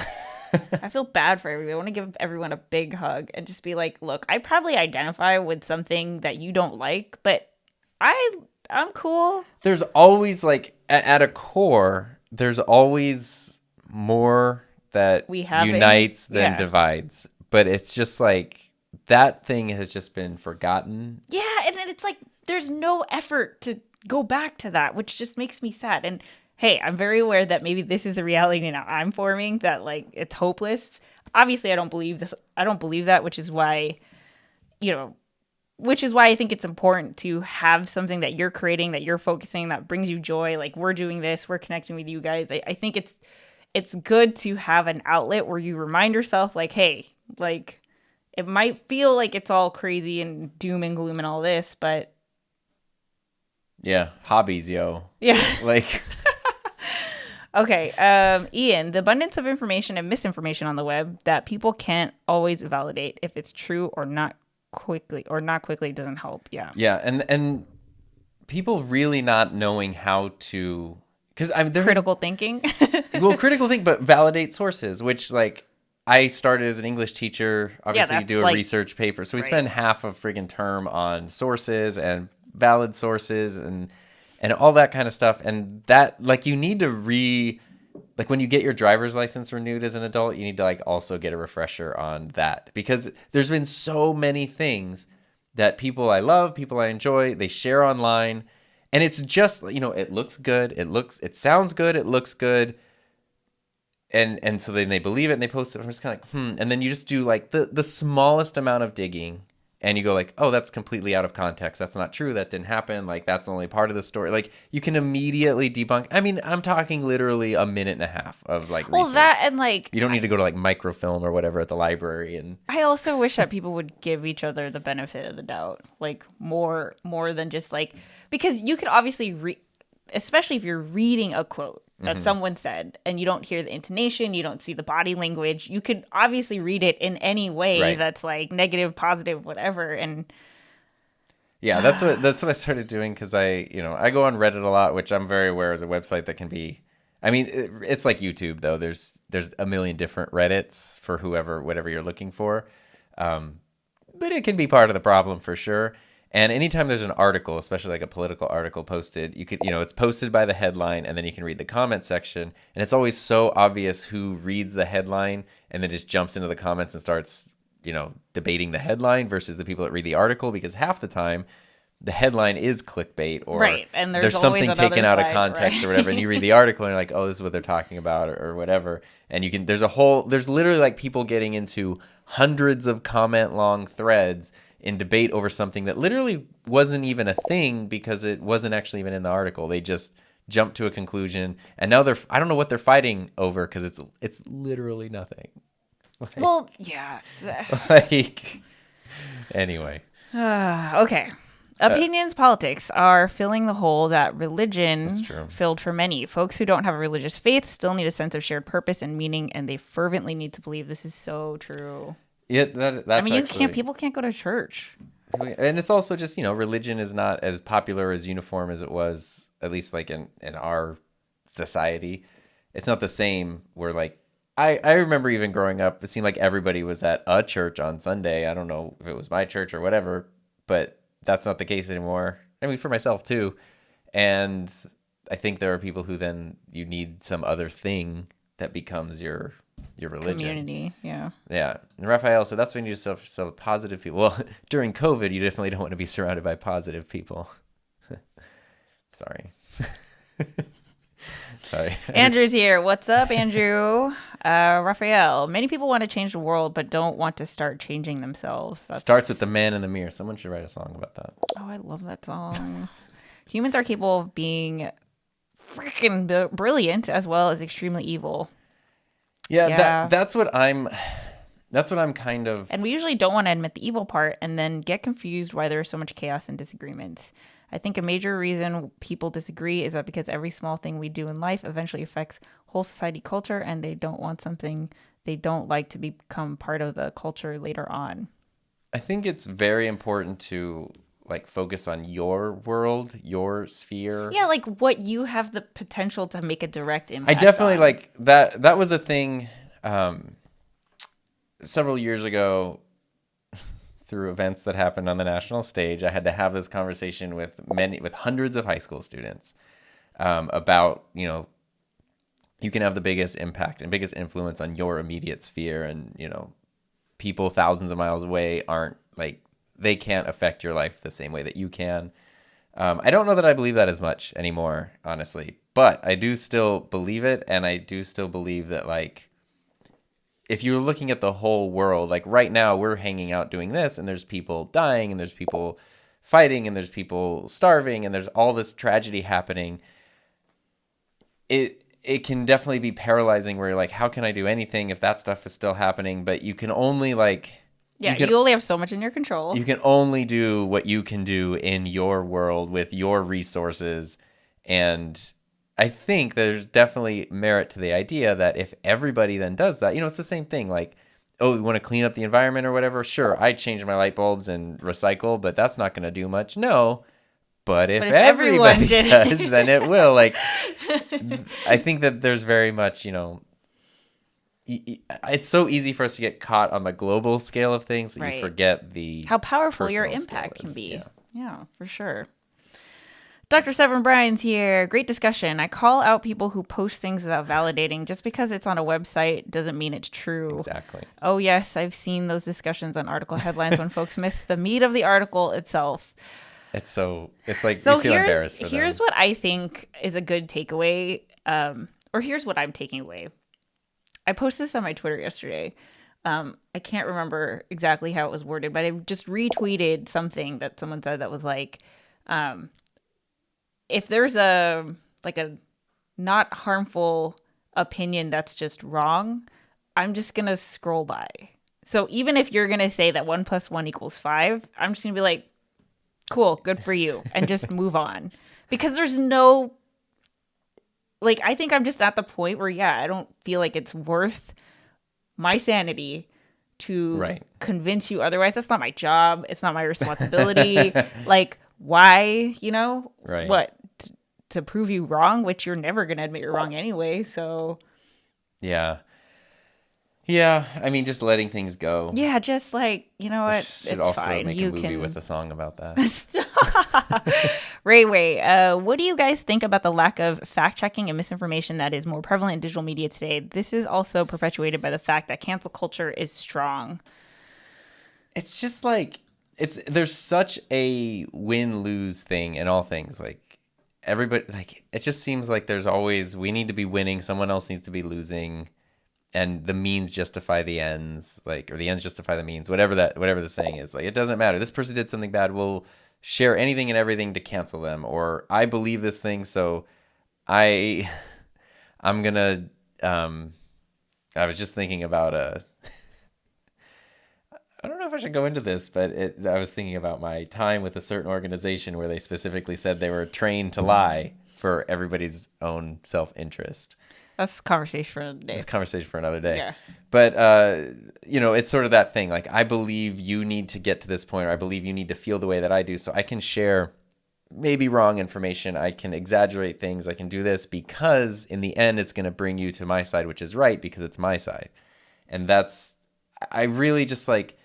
I feel bad for everybody. I want to give everyone a big hug and just be like, look, I probably identify with something that you don't like, but I'm cool. There's always like at a core, there's always more that unites than divides. But it's just like that thing has just been forgotten. Yeah, and then it's like there's no effort to go back to that, which just makes me sad. And hey, I'm very aware that maybe this is the reality now I'm forming, that like it's hopeless. Obviously, I don't believe this. I don't believe that, which is why I think it's important to have something that you're creating, that you're focusing, that brings you joy. Like we're doing this, we're connecting with you guys. I think it's good to have an outlet where you remind yourself like, hey, like it might feel like it's all crazy and doom and gloom and all this, but yeah, hobbies, yo. Yeah. Like okay, Ian, the abundance of information and misinformation on the web that people can't always validate if it's true or not quickly doesn't help. Yeah. Yeah, and people really not knowing how to, because critical thinking. Well, critical think, but validate sources, which like I started as an English teacher. Obviously, you do a research paper, so we spend half a friggin' term on sources and valid sources and all that kind of stuff. And that, like, you need to like when you get your driver's license renewed as an adult, you need to like also get a refresher on that, because there's been so many things that people I love, people I enjoy, they share online, and it's just, you know, it looks good, it sounds good, it looks good, and so then they believe it and they post it. I'm just kind of like, and then you just do like the smallest amount of digging, and you go like, oh, that's completely out of context. That's not true. That didn't happen. Like, that's only part of the story. Like, you can immediately debunk. I mean, I'm talking literally a minute and a half of like research. Well, that and like you don't need to go to like microfilm or whatever at the library. And I also wish that people would give each other the benefit of the doubt, like more than just like, because you could obviously especially if you're reading a quote that someone said and you don't hear the intonation, you don't see the body language, you could obviously read it in any way that's like negative, positive, whatever. And yeah, that's what I started doing, because I go on Reddit a lot, which I'm very aware is a website that can be, I mean, it's like YouTube though. There's a million different Reddits for whatever you're looking for, but it can be part of the problem for sure. And anytime there's an article, especially like a political article posted, you could, it's posted by the headline, and then you can read the comment section. And it's always so obvious who reads the headline and then just jumps into the comments and starts, debating the headline versus the people that read the article, because half the time the headline is clickbait, or and there's something taken out of context or whatever. And you read the article and you're like, oh, this is what they're talking about, or whatever. And there's literally like people getting into hundreds of comment long threads in debate over something that literally wasn't even a thing, because it wasn't actually even in the article. They just jumped to a conclusion, and now I don't know what they're fighting over, because it's literally nothing. Like, well, yeah. Like, anyway. Okay. Opinions, politics are filling the hole that religion filled for many. Folks who don't have a religious faith still need a sense of shared purpose and meaning, and they fervently need to believe. This is so true. Yeah, that's I mean, people can't go to church. And it's also just, religion is not as popular, as uniform as it was, at least like in our society. It's not the same where like, I remember even growing up, it seemed like everybody was at a church on Sunday. I don't know if it was my church or whatever, but that's not the case anymore. I mean, for myself too. And I think there are people who then you need some other thing that becomes your your religion. Community, yeah. Yeah. And Raphael said that's when you surround yourself with positive people. Well, during COVID, you definitely don't want to be surrounded by positive people. Sorry. Sorry. Andrew's here. What's up, Andrew? Raphael. Many people want to change the world, but don't want to start changing themselves. Starts with the man in the mirror. Someone should write a song about that. Oh, I love that song. Humans are capable of being freaking brilliant as well as extremely evil. Yeah. That's what I'm kind of. And we usually don't want to admit the evil part and then get confused why there's so much chaos and disagreements. I think a major reason people disagree is that because every small thing we do in life eventually affects whole society culture, and they don't want something they don't like to become part of the culture later on. I think it's very important to like focus on your world, your sphere. Yeah, like what you have the potential to make a direct impact. I definitely on. like that. That was a thing several years ago. Through events that happened on the national stage, I had to have this conversation with hundreds of high school students about, you know, you can have the biggest impact and biggest influence on your immediate sphere, and, you know, people thousands of miles away aren't like, they can't affect your life the same way that you can. I don't know that I believe that as much anymore, honestly, but I do still believe it, and I do still believe that, like, if you're looking at the whole world, like right now we're hanging out doing this, and there's people dying, and there's people fighting, and there's people starving, and there's all this tragedy happening. It can definitely be paralyzing where you're like, how can I do anything if that stuff is still happening? But you can only like... Yeah, you only have so much in your control. You can only do what you can do in your world with your resources. And I think there's definitely merit to the idea that if everybody then does that, you know, it's the same thing. Like, oh, you want to clean up the environment or whatever? Sure, I change my light bulbs and recycle, but that's not going to do much. No, but if everybody does, then it will. Like, I think that there's very much, you know, it's so easy for us to get caught on the global scale of things that you forget how powerful your impact can be. Yeah, for sure. Dr. Severin Bryan's here. Great discussion. I call out people who post things without validating. Just because it's on a website doesn't mean it's true. Exactly. Oh, yes. I've seen those discussions on article headlines when folks miss the meat of the article itself. It's like you feel embarrassed for them. Here's what I think is a good takeaway, or here's what I'm taking away. I posted this on my Twitter yesterday. I can't remember exactly how it was worded, but I just retweeted something that someone said that was like, if there's a not harmful opinion that's just wrong, I'm just going to scroll by. So even if you're going to say that 1 + 1 = 5, I'm just going to be like, cool, good for you, and just move on. Because there's no, like, I think I'm just at the point where, I don't feel like it's worth my sanity to convince you otherwise. That's not my job. It's not my responsibility. Like, why, you know, what, to prove you wrong, which you're never going to admit you're wrong anyway. So, yeah. I mean, just letting things go. Yeah, just like, you know what, should also fine. Make a movie with a song about that. Ray, what do you guys think about the lack of fact checking and misinformation that is more prevalent in digital media today? This is also perpetuated by the fact that cancel culture is strong. It's just like, there's such a win-lose thing in all things. Like, everybody, like, it just seems like there's always, we need to be winning, someone else needs to be losing, and the means justify the ends, like, or the ends justify the means, whatever the saying is. Like, it doesn't matter. This person did something bad, we'll share anything and everything to cancel them. Or I believe this thing, so I'm gonna I was just thinking about I don't know if I should go into this, but I was thinking about my time with a certain organization where they specifically said they were trained to lie for everybody's own self-interest. That's a conversation for another day. It's a conversation for another day. Yeah. But, you know, it's sort of that thing. Like, I believe you need to get to this point, or I believe you need to feel the way that I do. So I can share maybe wrong information. I can exaggerate things. I can do this because in the end, it's going to bring you to my side, which is right because it's my side. And I really just like,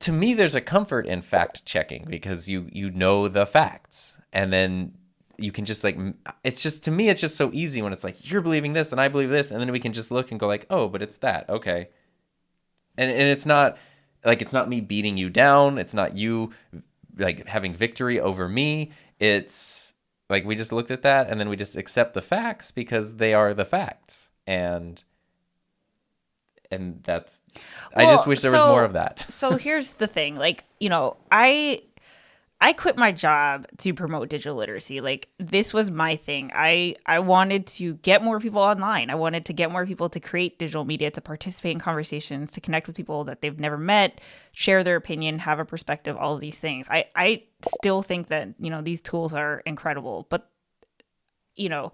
to me, there's a comfort in fact checking because you know the facts. And then you can just like, it's just, to me, it's just so easy when it's like, you're believing this and I believe this. And then we can just look and go like, oh, but it's that. Okay. And it's not like, it's not me beating you down. It's not you like having victory over me. It's like, we just looked at that and then we just accept the facts because they are the facts. And that's, I just wish there was more of that. So here's the thing. Like, you know, I quit my job to promote digital literacy. Like, this was my thing. I wanted to get more people online. I wanted to get more people to create digital media, to participate in conversations, to connect with people that they've never met, share their opinion, have a perspective, all of these things. I still think that, you know, these tools are incredible. But, you know,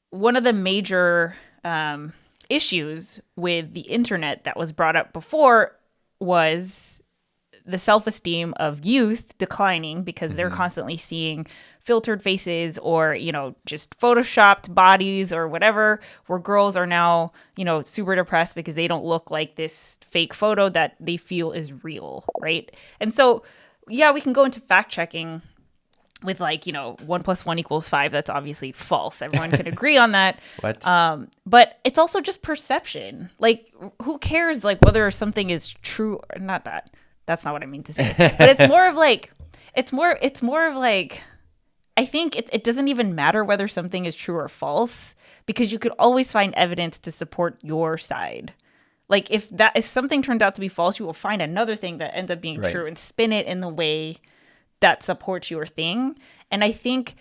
one of the major issues with the internet that was brought up before was the self-esteem of youth declining because they're constantly seeing filtered faces or, you know, just photoshopped bodies or whatever, where girls are now, you know, super depressed because they don't look like this fake photo that they feel is real, right? And so, yeah, we can go into fact checking with like, you know, 1 + 1 = 5. That's obviously false. Everyone can agree on that. What? But it's also just perception. Like, who cares like whether something is true or not? That's not what I mean to say. But it's more of like, it's more of like, I think it doesn't even matter whether something is true or false, because you could always find evidence to support your side. Like, if something turns out to be false, you will find another thing that ends up being true and spin it in the way that supports your thing. And I think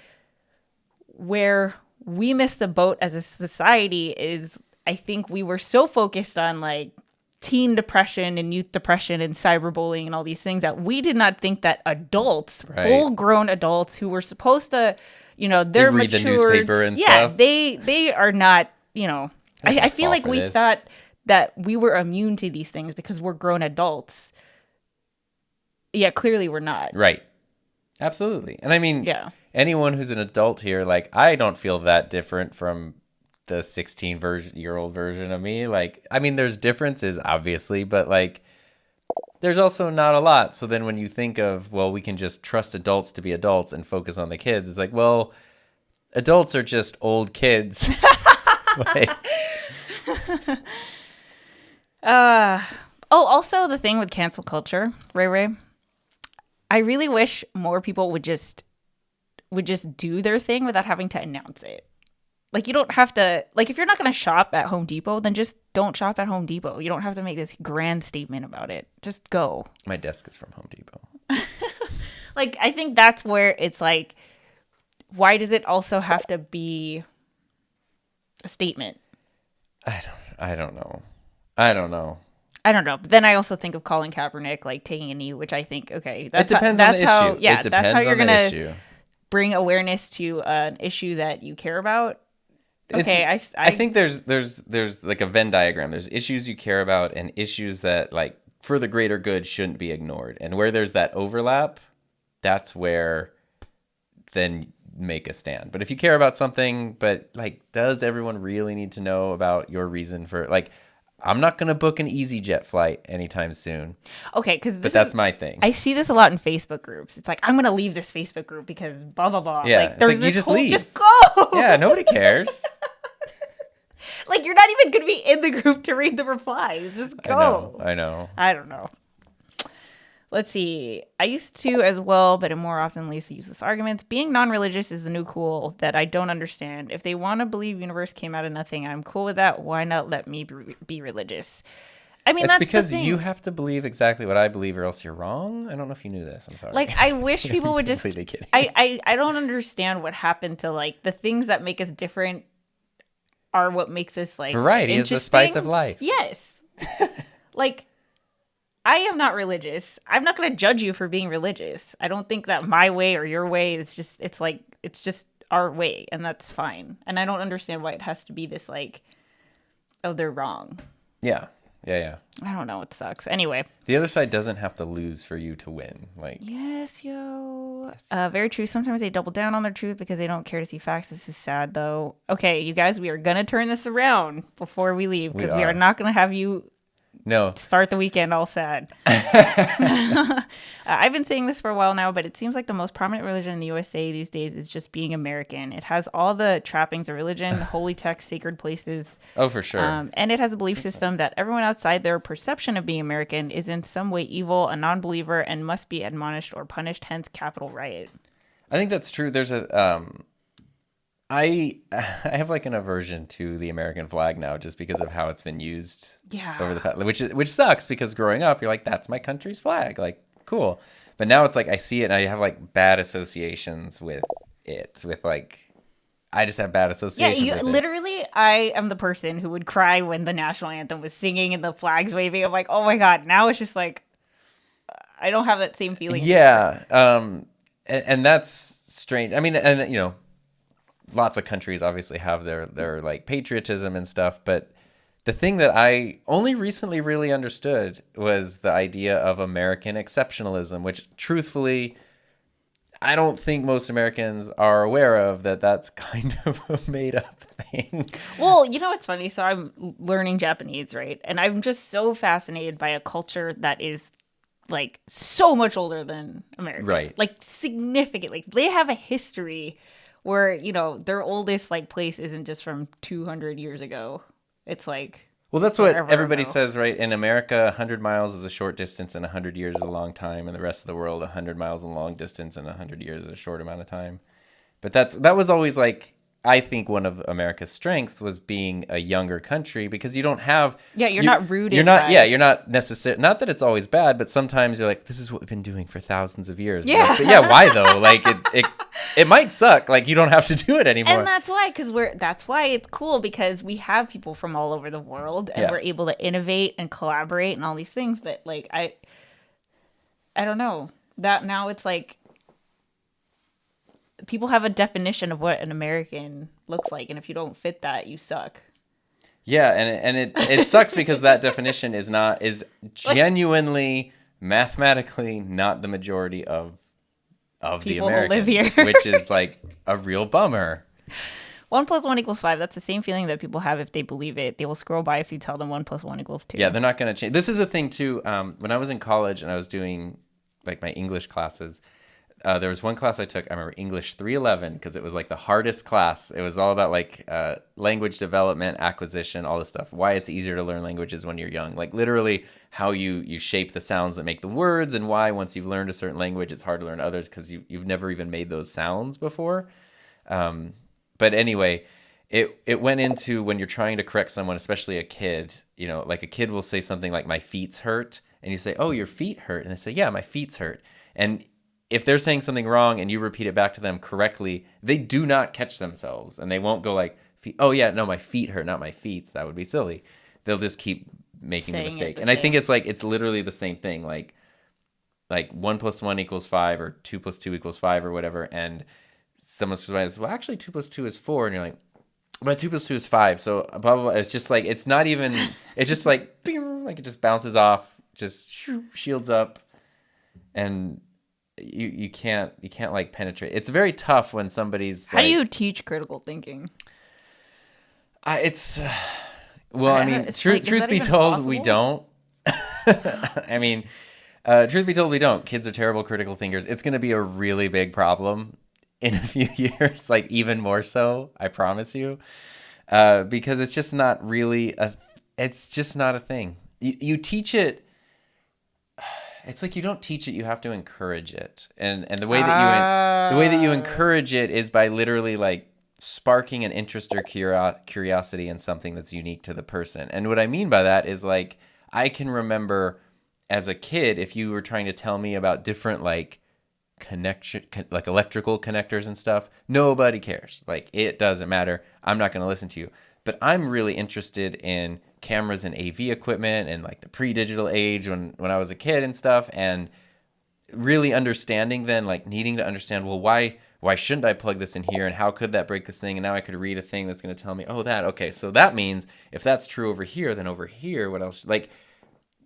where we miss the boat as a society is, I think we were so focused on like teen depression and youth depression and cyberbullying and all these things that we did not think that adults, full-grown adults who were supposed to, you know, they're read matured, the newspaper and stuff. they are not, you know, I feel like we thought that we were immune to these things because we're grown adults. Yeah, clearly we're not. Right. Absolutely. And I mean, anyone who's an adult here, like, I don't feel that different from the 16-year-old version of me. Like, I mean, there's differences, obviously, but like, there's also not a lot. So then when you think of, well, we can just trust adults to be adults and focus on the kids, it's like, well, adults are just old kids. Like, also the thing with cancel culture, Ray, I really wish more people would just do their thing without having to announce it. Like, you don't have to, like, if you're not going to shop at Home Depot, then just don't shop at Home Depot. You don't have to make this grand statement about it. Just go. my desk is from Home Depot. Like, I think that's where it's like, why does it also have to be a statement? I don't know. I don't know. But then I also think of Colin Kaepernick, like, taking a knee, which I think, okay, It depends on the issue. Yeah, It that's how depends you're on the going issue. to bring awareness to an issue that you care about. Okay, I think there's like a Venn diagram. There's issues you care about and issues that, like, for the greater good shouldn't be ignored. And where there's that overlap, that's where then make a stand. But if you care about something, but like, does everyone really need to know about your reason for, like, I'm not going to book an EasyJet flight anytime soon. Okay, but that's my thing. I see this a lot in Facebook groups. It's like, I'm going to leave this Facebook group because blah, blah, blah. Yeah, like, there's it's like, you just leave. Just go. Yeah, nobody cares. Like, you're not even going to be in the group to read the replies. Just go. I know. I don't know. Let's see. I used to as well, but more often least useless arguments. Being non-religious is the new cool that I don't understand. If they want to believe universe came out of nothing, I'm cool with that. Why not let me be religious? I mean, it's that's because the thing. you have to believe exactly what I believe or else you're wrong. I don't know if you knew this. I'm sorry. Like, I wish people would just... Completely kidding. I don't understand what happened to, like, the things that make us different are what makes us, like, variety is the spice of life. Yes. Like, I am not religious. I'm not going to judge you for being religious. I don't think that my way or your way is just, it's just our way, and that's fine. And I don't understand why it has to be this, like, oh, they're wrong. Yeah. I don't know. It sucks. Anyway. The other side doesn't have to lose for you to win. Like, yes, yo. Very true. Sometimes they double down on their truth because they don't care to see facts. This is sad, though. Okay, you guys, we are going to turn this around before we leave because we are not going to have you No. Start the weekend all sad. I've been saying this for a while now, but it seems like the most prominent religion in the USA these days is just being American. It has all the trappings of religion, holy texts, sacred places. Oh, for sure. And it has a belief system that everyone outside their perception of being American is in some way evil, a non-believer, and must be admonished or punished, hence capital riot. I think that's true. There's a I have like an aversion to the American flag now just because of how it's been used over the past, which sucks because growing up you're like, that's my country's flag, like cool. But now it's like I see it and I have like bad associations with it, with like I just have bad associations with it. Literally, I am the person who would cry when the national anthem was singing and the flags waving. I'm like, oh my God, now it's just like I don't have that same feeling. Yeah. And that's strange. I mean, and you know, lots of countries obviously have their like patriotism and stuff, but the thing that I only recently really understood was the idea of American exceptionalism, which truthfully I don't think most Americans are aware of, that's kind of a made up thing. Well, you know what's funny? So I'm learning Japanese, right? And I'm just so fascinated by a culture that is like so much older than America. Right. Like significantly. They have a history where, you know, their oldest like place isn't just from 200 years ago. It's like, well, that's what everybody says, right? In America, 100 miles is a short distance and 100 years is a long time. In the rest of the world, 100 miles is a long distance and 100 years is a short amount of time. But that was always like, I think one of America's strengths was being a younger country because you don't have... Yeah, you're not rooted. You're not, yeah, you're not necessarily... Not that it's always bad, but sometimes you're like, this is what we've been doing for thousands of years. Yeah. Like, but yeah, why though? Like, it might suck. Like, you don't have to do it anymore. And that's why, that's why it's cool because we have people from all over the world and we're able to innovate and collaborate and all these things. But like, I don't know. That now it's like... People have a definition of what an American looks like, and if you don't fit that, you suck. Yeah, and it sucks because that definition is genuinely mathematically not the majority of the Americans, who live here. Which is like a real bummer. 1 + 1 = 5. That's the same feeling that people have if they believe it. They will scroll by if you tell them 1 + 1 = 2. Yeah, they're not going to change. This is a thing too. When I was in college and I was doing like my English classes. There was one class I took, I remember English 311, because it was like the hardest class. It was all about like language development, acquisition, all this stuff. Why it's easier to learn languages when you're young. Like literally how you shape the sounds that make the words, and why once you've learned a certain language, it's hard to learn others because you've never even made those sounds before. But anyway, it went into when you're trying to correct someone, especially a kid, you know, like a kid will say something like, my feet's hurt. And you say, oh, your feet hurt. And they say, yeah, my feet's hurt. And if they're saying something wrong and you repeat it back to them correctly, they do not catch themselves. And they won't go like, oh, yeah, no, my feet hurt, not my feet. That would be silly. They'll just keep making the mistake. And I think it's literally the same thing. Like 1 + 1 = 5 or 2 + 2 = 5 or whatever. And someone's says, well, actually 2 + 2 is 4. And you're like, but 2 + 2 is 5. So blah, blah, blah. It's just like, it's not even, it's just like, bing, like it just bounces off, just shields up. And you can't like penetrate. It's very tough when somebody's how do you teach critical thinking? It's well, I mean, truth be told, we don't. I mean, truth be told, we don't. Kids are terrible critical thinkers. It's going to be a really big problem in a few years, like even more so, I promise you, because it's just not really it's just not a thing. You teach it. It's like you don't teach it; you have to encourage it, and the way that you encourage it is by literally like sparking an interest or curiosity in something that's unique to the person. And what I mean by that is like I can remember as a kid, if you were trying to tell me about different like like electrical connectors and stuff, nobody cares. Like it doesn't matter. I'm not going to listen to you. But I'm really interested in cameras and AV equipment and like the pre-digital age when I was a kid and stuff, and really understanding then, like needing to understand, well, why shouldn't I plug this in here, and how could that break this thing? And now I could read a thing that's going to tell me, oh, okay, so that means if that's true over here, then over here, what else? Like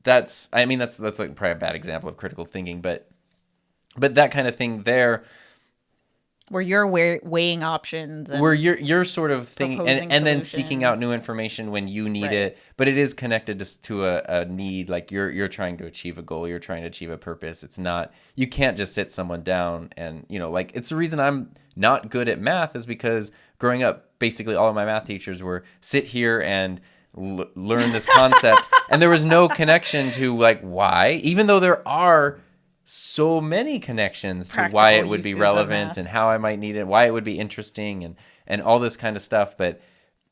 that's like probably a bad example of critical thinking, but that kind of thing there, where you're weighing options and where you're sort of thinking proposing and then seeking out solutions. new information when you need Right. it, but it is connected to a need. Like you're trying to achieve a goal, you're trying to achieve a purpose. It's not, you can't just sit someone down and, you know, like, it's the reason I'm not good at math is because growing up, basically all of my math teachers were sit here and learn this concept, and there was no connection to like why, even though there are so many connections to why it Practical would be uses of relevant math. and how I might need it, why it would be interesting, and all this kind of stuff. But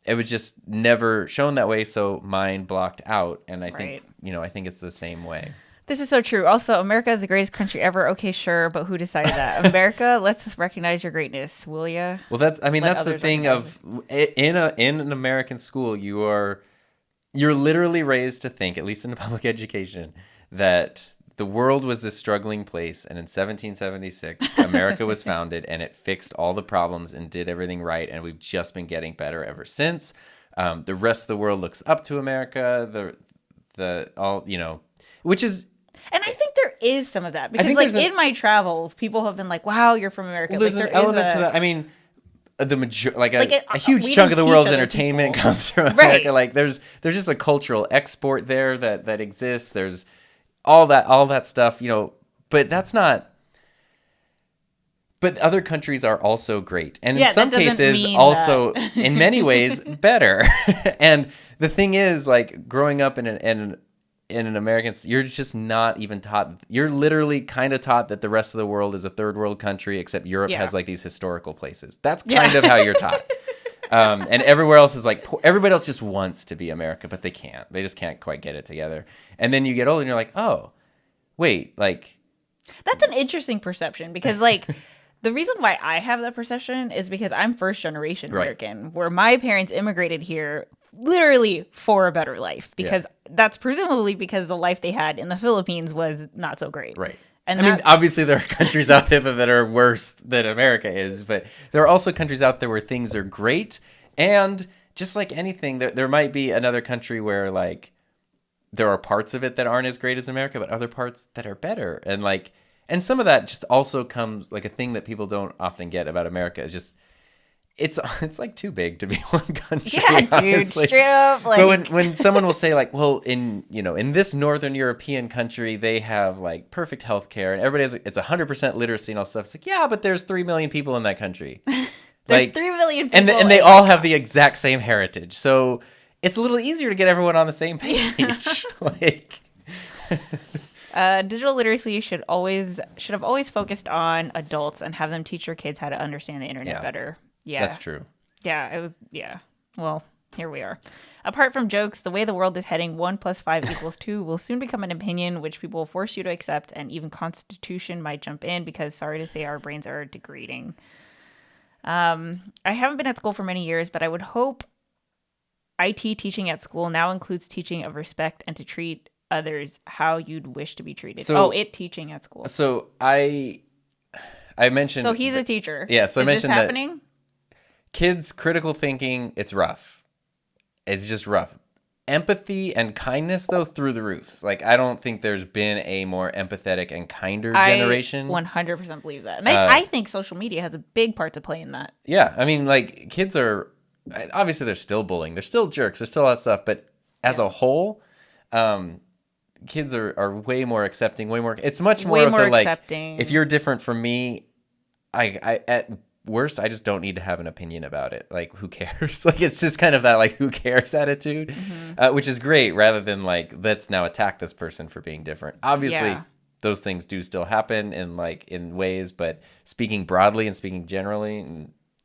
it was just never shown that way, so mine blocked out. And I think, Right. you know, I think it's the same way. This is so true. Also, America is the greatest country ever. Okay, sure, but who decided that? America, let's recognize your greatness, will ya? Well, that's, I mean, Let that's the others thing recognize of in an American school, you're literally raised to think, at least in public education, that the world was this struggling place, and in 1776 America was founded, and it fixed all the problems and did everything right, and we've just been getting better ever since. The rest of the world looks up to America. The all, you know, which is, And I think there is some of that because, think like, there's in my travels, people have been like, "Wow, you're from America." well, there's like, an there is element a- to that. I mean, like Like a huge we chunk don't of the teach world's other entertainment people. comes from Right. America. Like there's just a cultural export there that exists. There's all that stuff, you know, but that's not. But other countries are also great, and Yeah, in some that doesn't cases mean also that. in many ways better. And the thing is, like, growing up in an American, you're just not even taught. You're literally kind of taught that the rest of the world is a third world country, except Europe Yeah. has like these historical places. That's Yeah. kind of how you're taught. And everywhere else is like, everybody else just wants to be America, but they can't. They just can't quite get it together. And then you get older and you're like, oh, wait, like, That's an interesting perception because, like, the reason why I have that perception is because I'm first generation Right. American, where my parents immigrated here literally for a better life because that's presumably because the life they had in the Philippines was not so great. right. And I mean, obviously there are countries out there that are worse than America is, but there are also countries out there where things are great. And just like anything, there might be another country where, like, there are parts of it that aren't as great as America, but other parts that are better. And like, and some of that just also comes, like, a thing that people don't often get about America is just, it's like too big to be one country. yeah, dude, honestly. straight up, like, But when someone will say, like, well, in this Northern European country, they have like perfect healthcare and everybody has, it's 100% literacy and all stuff. It's like, yeah, but there's 3 million people in that country. there's Like, 3 million people. and they all have the exact same heritage. So it's a little easier to get everyone on the same page. Like, Digital literacy should have always focused on adults and have them teach your kids how to understand the internet Yeah. better. Yeah, that's true. Yeah, it was. Yeah. Well, here we are. Apart from jokes, the way the world is heading, 1 + 5 = 2 will soon become an opinion which people will force you to accept, and even Constitution might jump in because, sorry to say, our brains are degrading. I haven't been at school for many years, but I would hope IT teaching at school now includes teaching of respect and to treat others how you'd wish to be treated. Teaching at school. So I mentioned. So he's a teacher. Yeah, so I Is mentioned this that- happening? Kids' critical thinking, it's rough. It's just rough. Empathy and kindness, though, through the roofs. Like, I don't think there's been a more empathetic and kinder generation. I 100% believe that. And I think social media has a big part to play in that. Yeah, I mean, like, kids are, obviously they're still bullying. They're still jerks. There's still all that stuff. But as a whole, kids are way more accepting, way more, it's much more Way of more the, like, accepting. if you're different from me, I at worst, I just don't need to have an opinion about it. Like, who cares? Like, it's just kind of that, like, who cares attitude, which is great, rather than, like, let's now attack this person for being different. Obviously, Yeah. those things do still happen in ways, but speaking broadly and speaking generally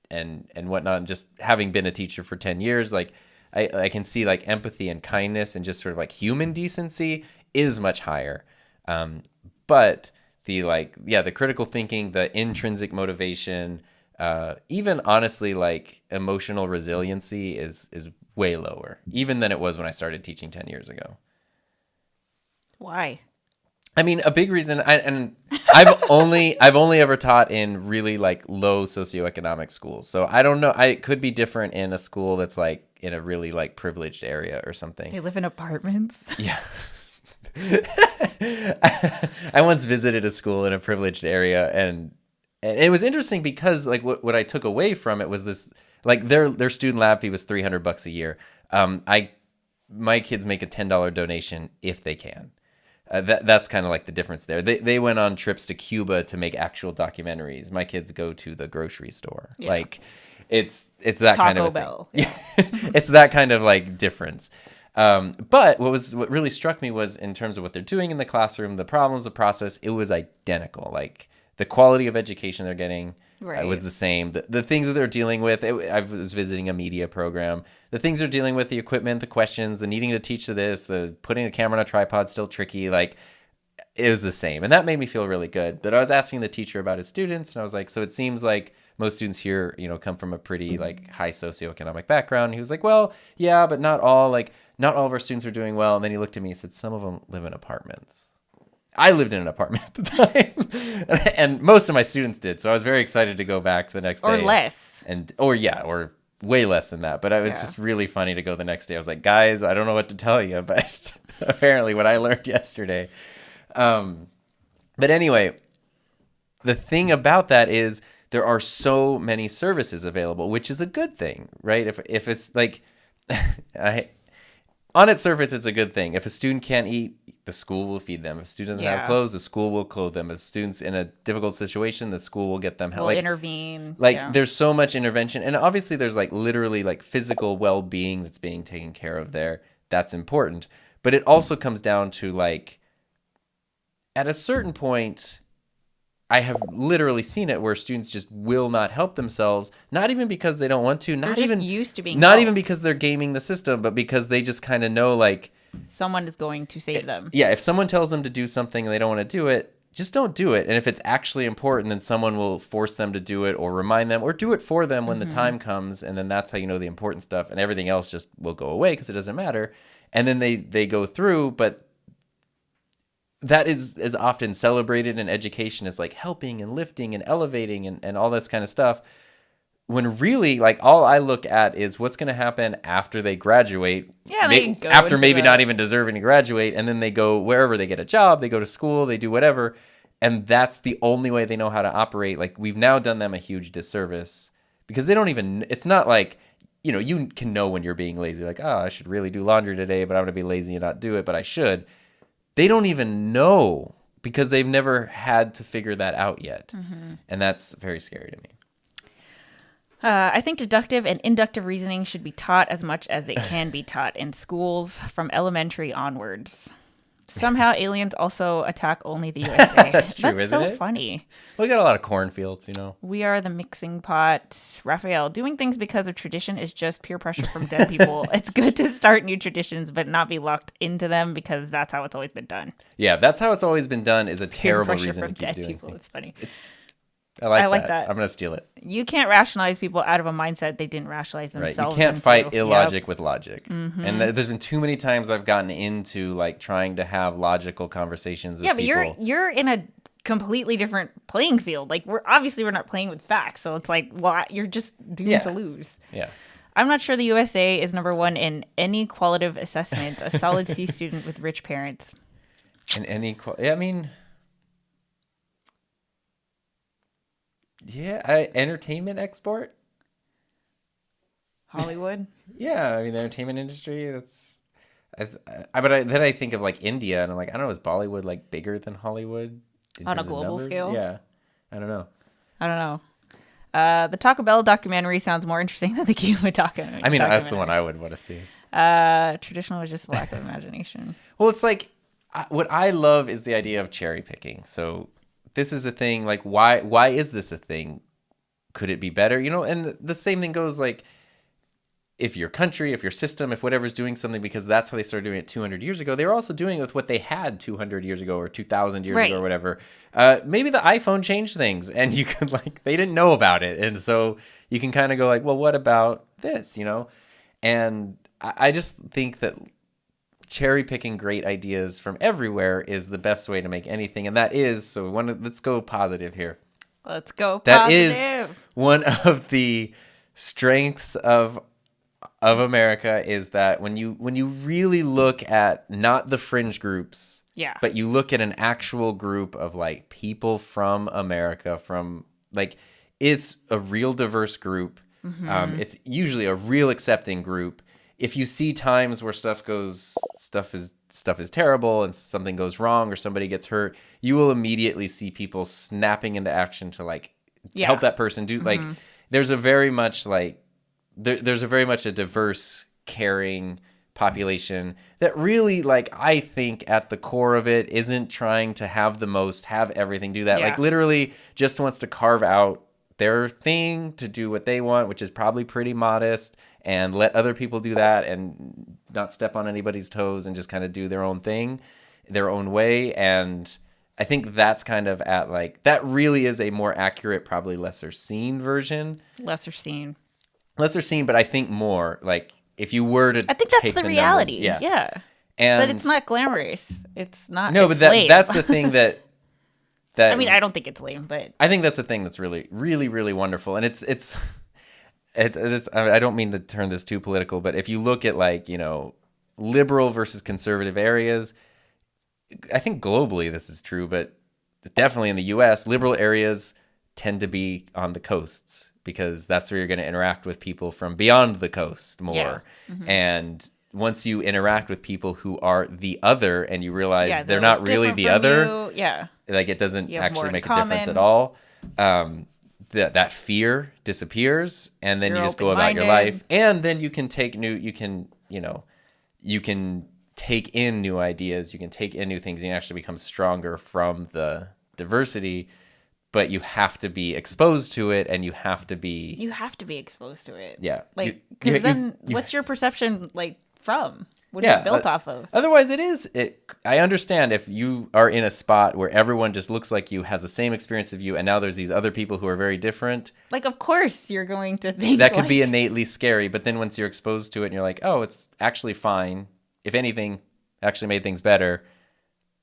and whatnot, and just having been a teacher for 10 years, like, I can see, like, empathy and kindness and just sort of, like, human decency is much higher. But the critical thinking, the intrinsic motivation, even honestly, like, emotional resiliency is way lower, even than it was when I started teaching 10 years ago. Why? I mean, a big reason, I've only ever taught in really, like, low socioeconomic schools. So I don't know. It could be different in a school that's, like, in a really, like, privileged area or something. They live in apartments. Yeah. I once visited a school in a privileged area, and And it was interesting because like what I took away from it was this, like their student lab fee was $300 a year. My kids make a $10 donation if they can. That's kind of like the difference there. They went on trips to Cuba to make actual documentaries. My kids go to the grocery store. Yeah. Like it's that Taco kind of Bell. Yeah. It's that kind of like difference. But what really struck me was in terms of what they're doing in the classroom, the problems, the process, it was identical. Like the quality of education they're getting was the same. The things that they're dealing with, I was visiting a media program. The things they're dealing with, the equipment, the questions, the needing to teach this, putting a camera on a tripod, still tricky. Like it was the same. And that made me feel really good. But I was asking the teacher about his students, and I was like, so it seems like most students here, come from a pretty like high socioeconomic background. And he was like, well, yeah, but not all. Like not all of our students are doing well. And then he looked at me and said, some of them live in apartments. I lived in an apartment at the time, and most of my students did. So I was very excited to go back the next day. Or less. Or way less than that. But it was just really funny to go the next day. I was like, guys, I don't know what to tell you, but apparently what I learned yesterday. But anyway, the thing about that is there are so many services available, which is a good thing, right? If it's like, on its surface, it's a good thing. If a student can't eat, the school will feed them. If a student doesn't have clothes, the school will clothe them. If student's in a difficult situation, the school will get them help. Will intervene. There's so much intervention. And obviously there's like literally like physical well-being that's being taken care of there. That's important. But it also comes down to like, at a certain point, I have literally seen it where students just will not help themselves, not even because they don't want to, They're just used to being not helped. even because they're gaming the system, but because they just kind of know like someone is going to save them. Yeah, if someone tells them to do something and they don't want to do it, just don't do it. And if it's actually important, then someone will force them to do it or remind them or do it for them when the time comes, and then that's how you know the important stuff, and everything else just will go away because it doesn't matter. And then they go through, but that is often celebrated in education as like helping and lifting and elevating and all this kind of stuff, when really like all I look at is what's going to happen after they graduate. Yeah, they go after maybe not even deserving to graduate, and then they go wherever, they get a job, they go to school, they do whatever, and that's the only way they know how to operate. Like we've now done them a huge disservice because they don't even, it's not like, you can know when you're being lazy, like, oh, I should really do laundry today, but I'm going to be lazy and not do it, but I should. They don't even know because they've never had to figure that out yet. And that's very scary to me. I think deductive and inductive reasoning should be taught as much as it can be taught in schools from elementary onwards. Somehow aliens also attack only the USA. That's true, That's isn't so it? funny. We got a lot of cornfields, We are the mixing pot. Raphael, doing things because of tradition is just peer pressure from dead people. It's good to start new traditions, but not be locked into them because that's how it's always been done. Yeah, that's how it's always been done is a Peer terrible pressure reason to from keep dead doing people. things. It's funny. I like that. I'm going to steal it. You can't rationalize people out of a mindset they didn't rationalize themselves. Right. You can't fight illogic Yep. with logic. And there's been too many times I've gotten into like trying to have logical conversations with people. Yeah, but you're in a completely different playing field. Like we're not playing with facts, so it's like, well, you're just doomed to lose. Yeah. I'm not sure the USA is number one in any qualitative assessment. A solid C student with rich parents. In any, I mean. Yeah, entertainment export. Hollywood. Yeah, I mean the entertainment industry. Then I think of like India, and I'm like, I don't know, is Bollywood like bigger than Hollywood on a global scale? Yeah, I don't know. The Taco Bell documentary sounds more interesting than the Cuba documentary. I mean, that's the one I would want to see. Traditional was just a lack of imagination. Well, it's like what I love is the idea of cherry picking. So. This is a thing, like, why is this a thing? Could it be better? And the same thing goes, like, if your country, if your system, if whatever's doing something because that's how they started doing it 200 years ago, they were also doing it with what they had 200 years ago or 2,000 years ago or whatever. Maybe the iPhone changed things and you could, like, they didn't know about it. And so you can kind of go, like, well, what about this, And I just think that cherry picking great ideas from everywhere is the best way to make anything, and that is so. Let's go positive here. Let's go. That is one of the strengths of America is that when you really look at not the fringe groups, but you look at an actual group of like people from America, from Like, it's a real diverse group. It's usually a real accepting group. If you see times where stuff is terrible and something goes wrong or somebody gets hurt, you will immediately see people snapping into action to like help that person do like there's a very much like there's a very much a diverse, caring population that really, like, I think at the core of it isn't trying to have the most, have everything, do that. Like, literally just wants to carve out their thing to do what they want, which is probably pretty modest, and let other people do that and not step on anybody's toes and just kind of do their own thing, their own way. And I think that's kind of at like, that really is a more accurate, probably lesser seen version. Lesser seen, but I think more like if you were to I think that's take the reality. numbers, Yeah. And But it's not glamorous. It's not. no, it's but lame. that's the thing that I mean, I don't think it's lame, but I think that's the thing that's really, really, really wonderful. And it's I don't mean to turn this too political, but if you look at like, you know, liberal versus conservative areas, I think globally this is true, but definitely in the US, liberal areas tend to be on the coasts because that's where you're going to interact with people from beyond the coast more. Yeah. Mm-hmm. And once you interact with people who are the other and you realize they're like not really different the from other, you. like it doesn't You have more actually in make a difference at common. all. That fear disappears, and then You're you just go about your open-minded. life, and then you can take you can take in new ideas, you can take in new things, and you actually become stronger from the diversity. But you have to be exposed to it, and you have to be exposed to it. yeah. Like, because then what's your perception like from? What is it built off of? Otherwise, I understand if you are in a spot where everyone just looks like you, has the same experience of you, and now there's these other people who are very different. Like, of course, you're going to think That could be innately scary, but then once you're exposed to it and you're like, oh, it's actually fine. If anything, actually made things better.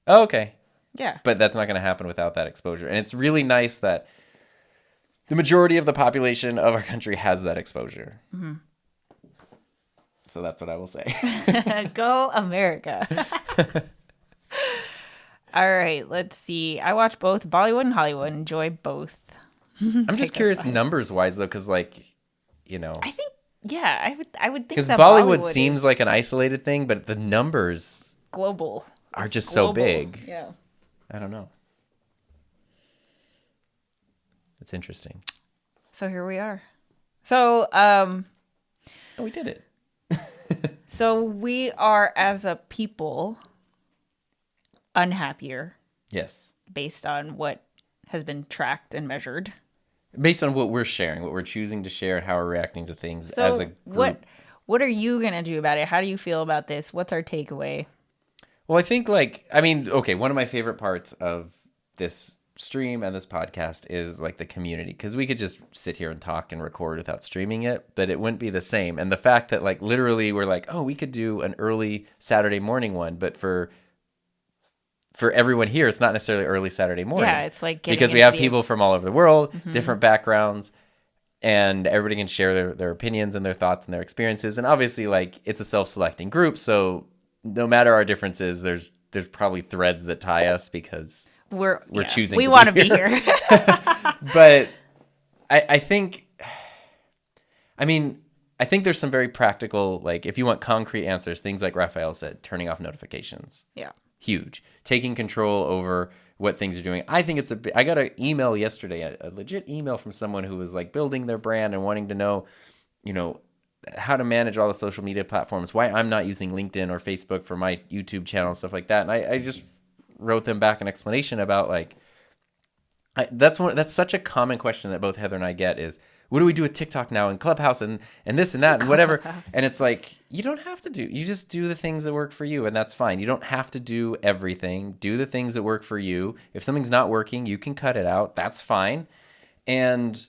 Oh, okay. Yeah. But that's not going to happen without that exposure. And it's really nice that the majority of the population of our country has that exposure. Mm-hmm. So that's what I will say. Go America. All right, let's see. I watch both Bollywood and Hollywood. Enjoy both. I'm just curious numbers wise though, because like, you know, I think I would think because that Bollywood seems is like an isolated thing, but the numbers global. are It's just global. so big. Yeah. I don't know. It's interesting. So here we are. So Oh, we did it. so we are as a people unhappier Yes. based on what has been tracked and measured. Based on what we're sharing, what we're choosing to share, and how we're reacting to things So as a group. what are you gonna do about it? How do you feel about this? What's our takeaway? Well, I think okay, one of my favorite parts of this stream and this podcast is like the community, because we could just sit here and talk and record without streaming it, but it wouldn't be the same. And the fact that like literally we're like, oh, we could do an early Saturday morning one, but for everyone here, it's not necessarily early Saturday morning. Yeah, it's like because we have people from all over the world, different backgrounds, and everybody can share their opinions and their thoughts and their experiences. And obviously, like, it's a self-selecting group, so no matter our differences, there's probably threads that tie us because we're choosing. We want to be here. But I think there's some very practical, like, if you want concrete answers, things like Raphael said, turning off notifications. Yeah. Huge. Taking control over what things are doing. I think I got an email yesterday, a legit email from someone who was like building their brand and wanting to know, you know, how to manage all the social media platforms, why I'm not using LinkedIn or Facebook for my YouTube channel and stuff like that. And I just wrote them back an explanation about like, that's such a common question that both Heather and I get is, what do we do with TikTok now and Clubhouse and this and that and whatever? And it's like, you don't have to you just do the things that work for you, and that's fine. You don't have to do everything. Do the things that work for you. If something's not working, you can cut it out. That's fine. And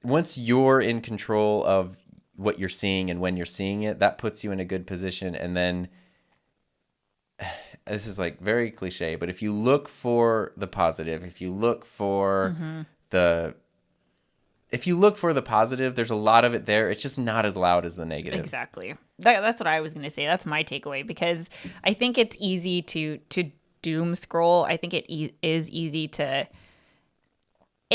once you're in control of what you're seeing and when you're seeing it, that puts you in a good position. And then this is like very cliche, but if you look for the positive, if you look for the positive, there's a lot of it there. It's just not as loud as the negative. Exactly. That's what I was going to say. That's my takeaway, because I think it's easy to doom scroll. I think it is easy to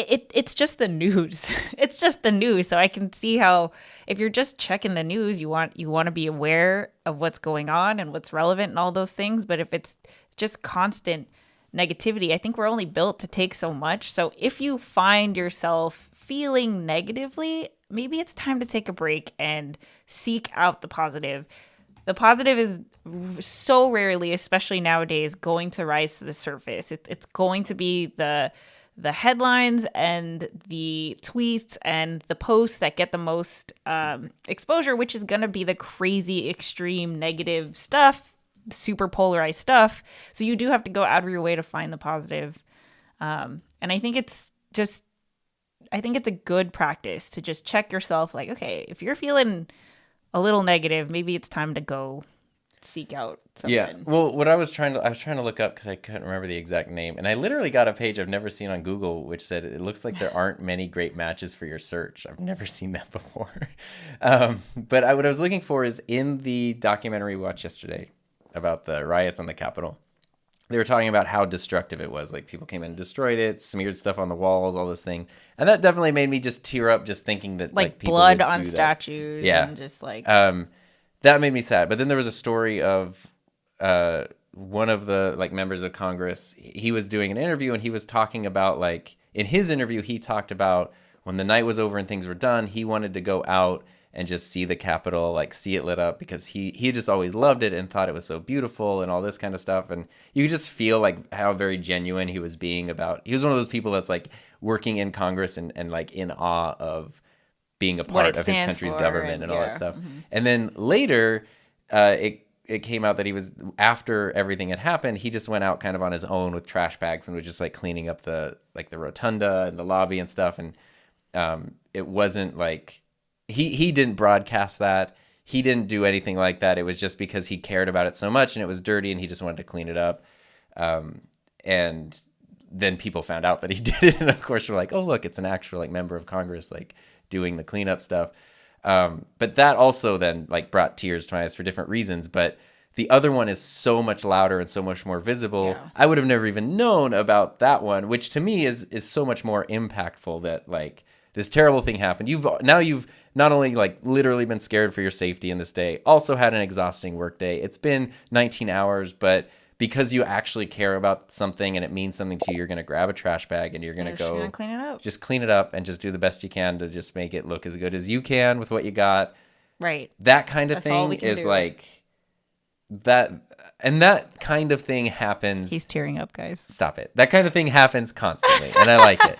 it's just the news. It's just the news. So I can see how if you're just checking the news, you want to be aware of what's going on and what's relevant and all those things. But if it's just constant negativity, I think we're only built to take so much. So if you find yourself feeling negatively, maybe it's time to take a break and seek out the positive. The positive is so rarely, especially nowadays, going to rise to the surface. It's going to be the headlines and the tweets and the posts that get the most exposure, which is going to be the crazy, extreme, negative stuff, super polarized stuff. So you do have to go out of your way to find the positive. And I think it's a good practice to just check yourself like, okay, if you're feeling a little negative, maybe it's time to go seek out something. Yeah. Well, what I was trying to look up because I couldn't remember the exact name, and I literally got a page I've never seen on Google which said it looks like there aren't many great matches for your search. I've never seen that before. But what I was looking for is in the documentary we watched yesterday about the riots on the Capitol. They were talking about how destructive it was. Like people came in and destroyed it, smeared stuff on the walls, all this thing. And that definitely made me just tear up just thinking that like people blood would on do that. statues and just like that made me sad. But then there was a story of one of the like members of Congress. He was doing an interview and he was talking about like in his interview he talked about when the night was over and things were done, he wanted to go out and just see the Capitol, like see it lit up because he just always loved it and thought it was so beautiful and all this kind of stuff. And you could just feel like how very genuine he was being about. He was one of those people that's like working in Congress and like in awe of being a part of his country's government and all that stuff. Mm-hmm. And then later, it came out that he was, after everything had happened, he just went out kind of on his own with trash bags and was just like cleaning up the rotunda and the lobby and stuff. And it wasn't like, he didn't broadcast that. He didn't do anything like that. It was just because he cared about it so much and it was dirty and he just wanted to clean it up. And then people found out that he did it. And of course we're like, oh, look, it's an actual like member of Congress, like doing the cleanup stuff. But that also then like brought tears to my eyes for different reasons. But the other one is so much louder and so much more visible. Yeah. I would have never even known about that one, which to me is so much more impactful that like this terrible thing happened. You've not only like literally been scared for your safety in this day, also had an exhausting work day. It's been 19 hours, but because you actually care about something and it means something to you, you're going to grab a trash bag and you're going to go clean it up. Just clean it up and just do the best you can to just make it look as good as you can with what you got. Right. That kind of thing is like that. And that kind of thing happens. He's tearing up, guys. Stop it. That kind of thing happens constantly and I like it.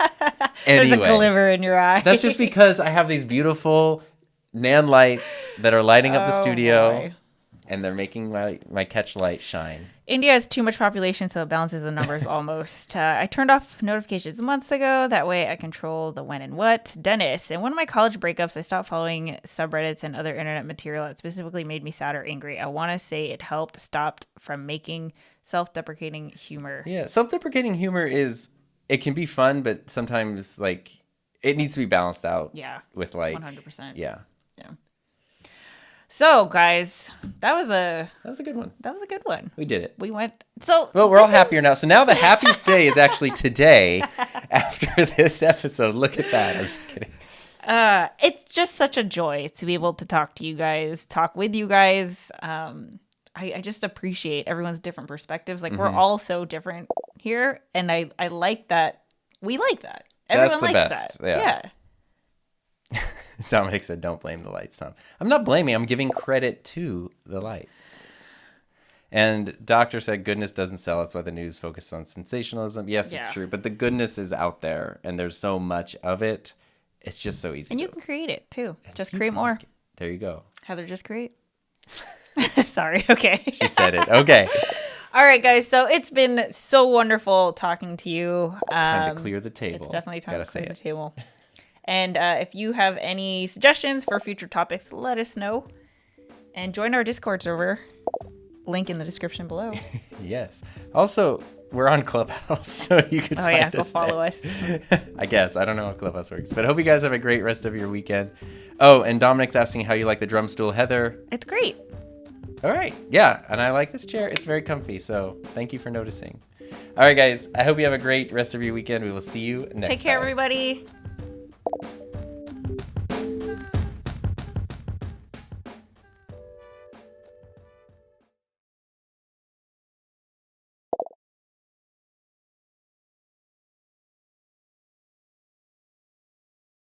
Anyway, there's a glimmer in your eye. That's just because I have these beautiful nan lights that are lighting up the studio. Boy. And they're making my catch light shine. India has too much population, so it balances the numbers almost. I turned off notifications months ago. That way I control the when and what. Dennis, in one of my college breakups, I stopped following subreddits and other internet material that specifically made me sad or angry. I want to say it helped stopped from making self-deprecating humor. Yeah, self-deprecating humor it can be fun, but sometimes like it needs to be balanced out. Yeah. With like 100%. Yeah. Yeah. So, guys, that was a good one. That was a good one. We did it. We went. So well, we're all happier now. So now the happiest day is actually today after this episode. Look at that. I'm just kidding. It's just such a joy to be able to talk to you guys, talk with you guys. I just appreciate everyone's different perspectives. Like we're all so different here, and I like that. We like that. Everyone likes best. That. Yeah. Dominic said, don't blame the lights, Tom. I'm not blaming. I'm giving credit to the lights. And Doctor said, goodness doesn't sell. That's why the news focuses on sensationalism. Yes, it's true. But the goodness is out there, and there's so much of it. It's just so easy. And you can create it, too. Just create more. There you go. Heather, just create. Sorry. Okay. She said it. Okay. All right, guys. So it's been so wonderful talking to you. It's time to clear the table. It's definitely time to clear the table. And if you have any suggestions for future topics, let us know. And join our Discord server. Link in the description below. Yes. Also, we're on Clubhouse, so you can find us go follow us. I guess. I don't know how Clubhouse works. But I hope you guys have a great rest of your weekend. Oh, and Dominic's asking how you like the drum stool. Heather. It's great. All right. Yeah. And I like this chair. It's very comfy. So thank you for noticing. All right, guys. I hope you have a great rest of your weekend. We will see you next time. Take care, everybody.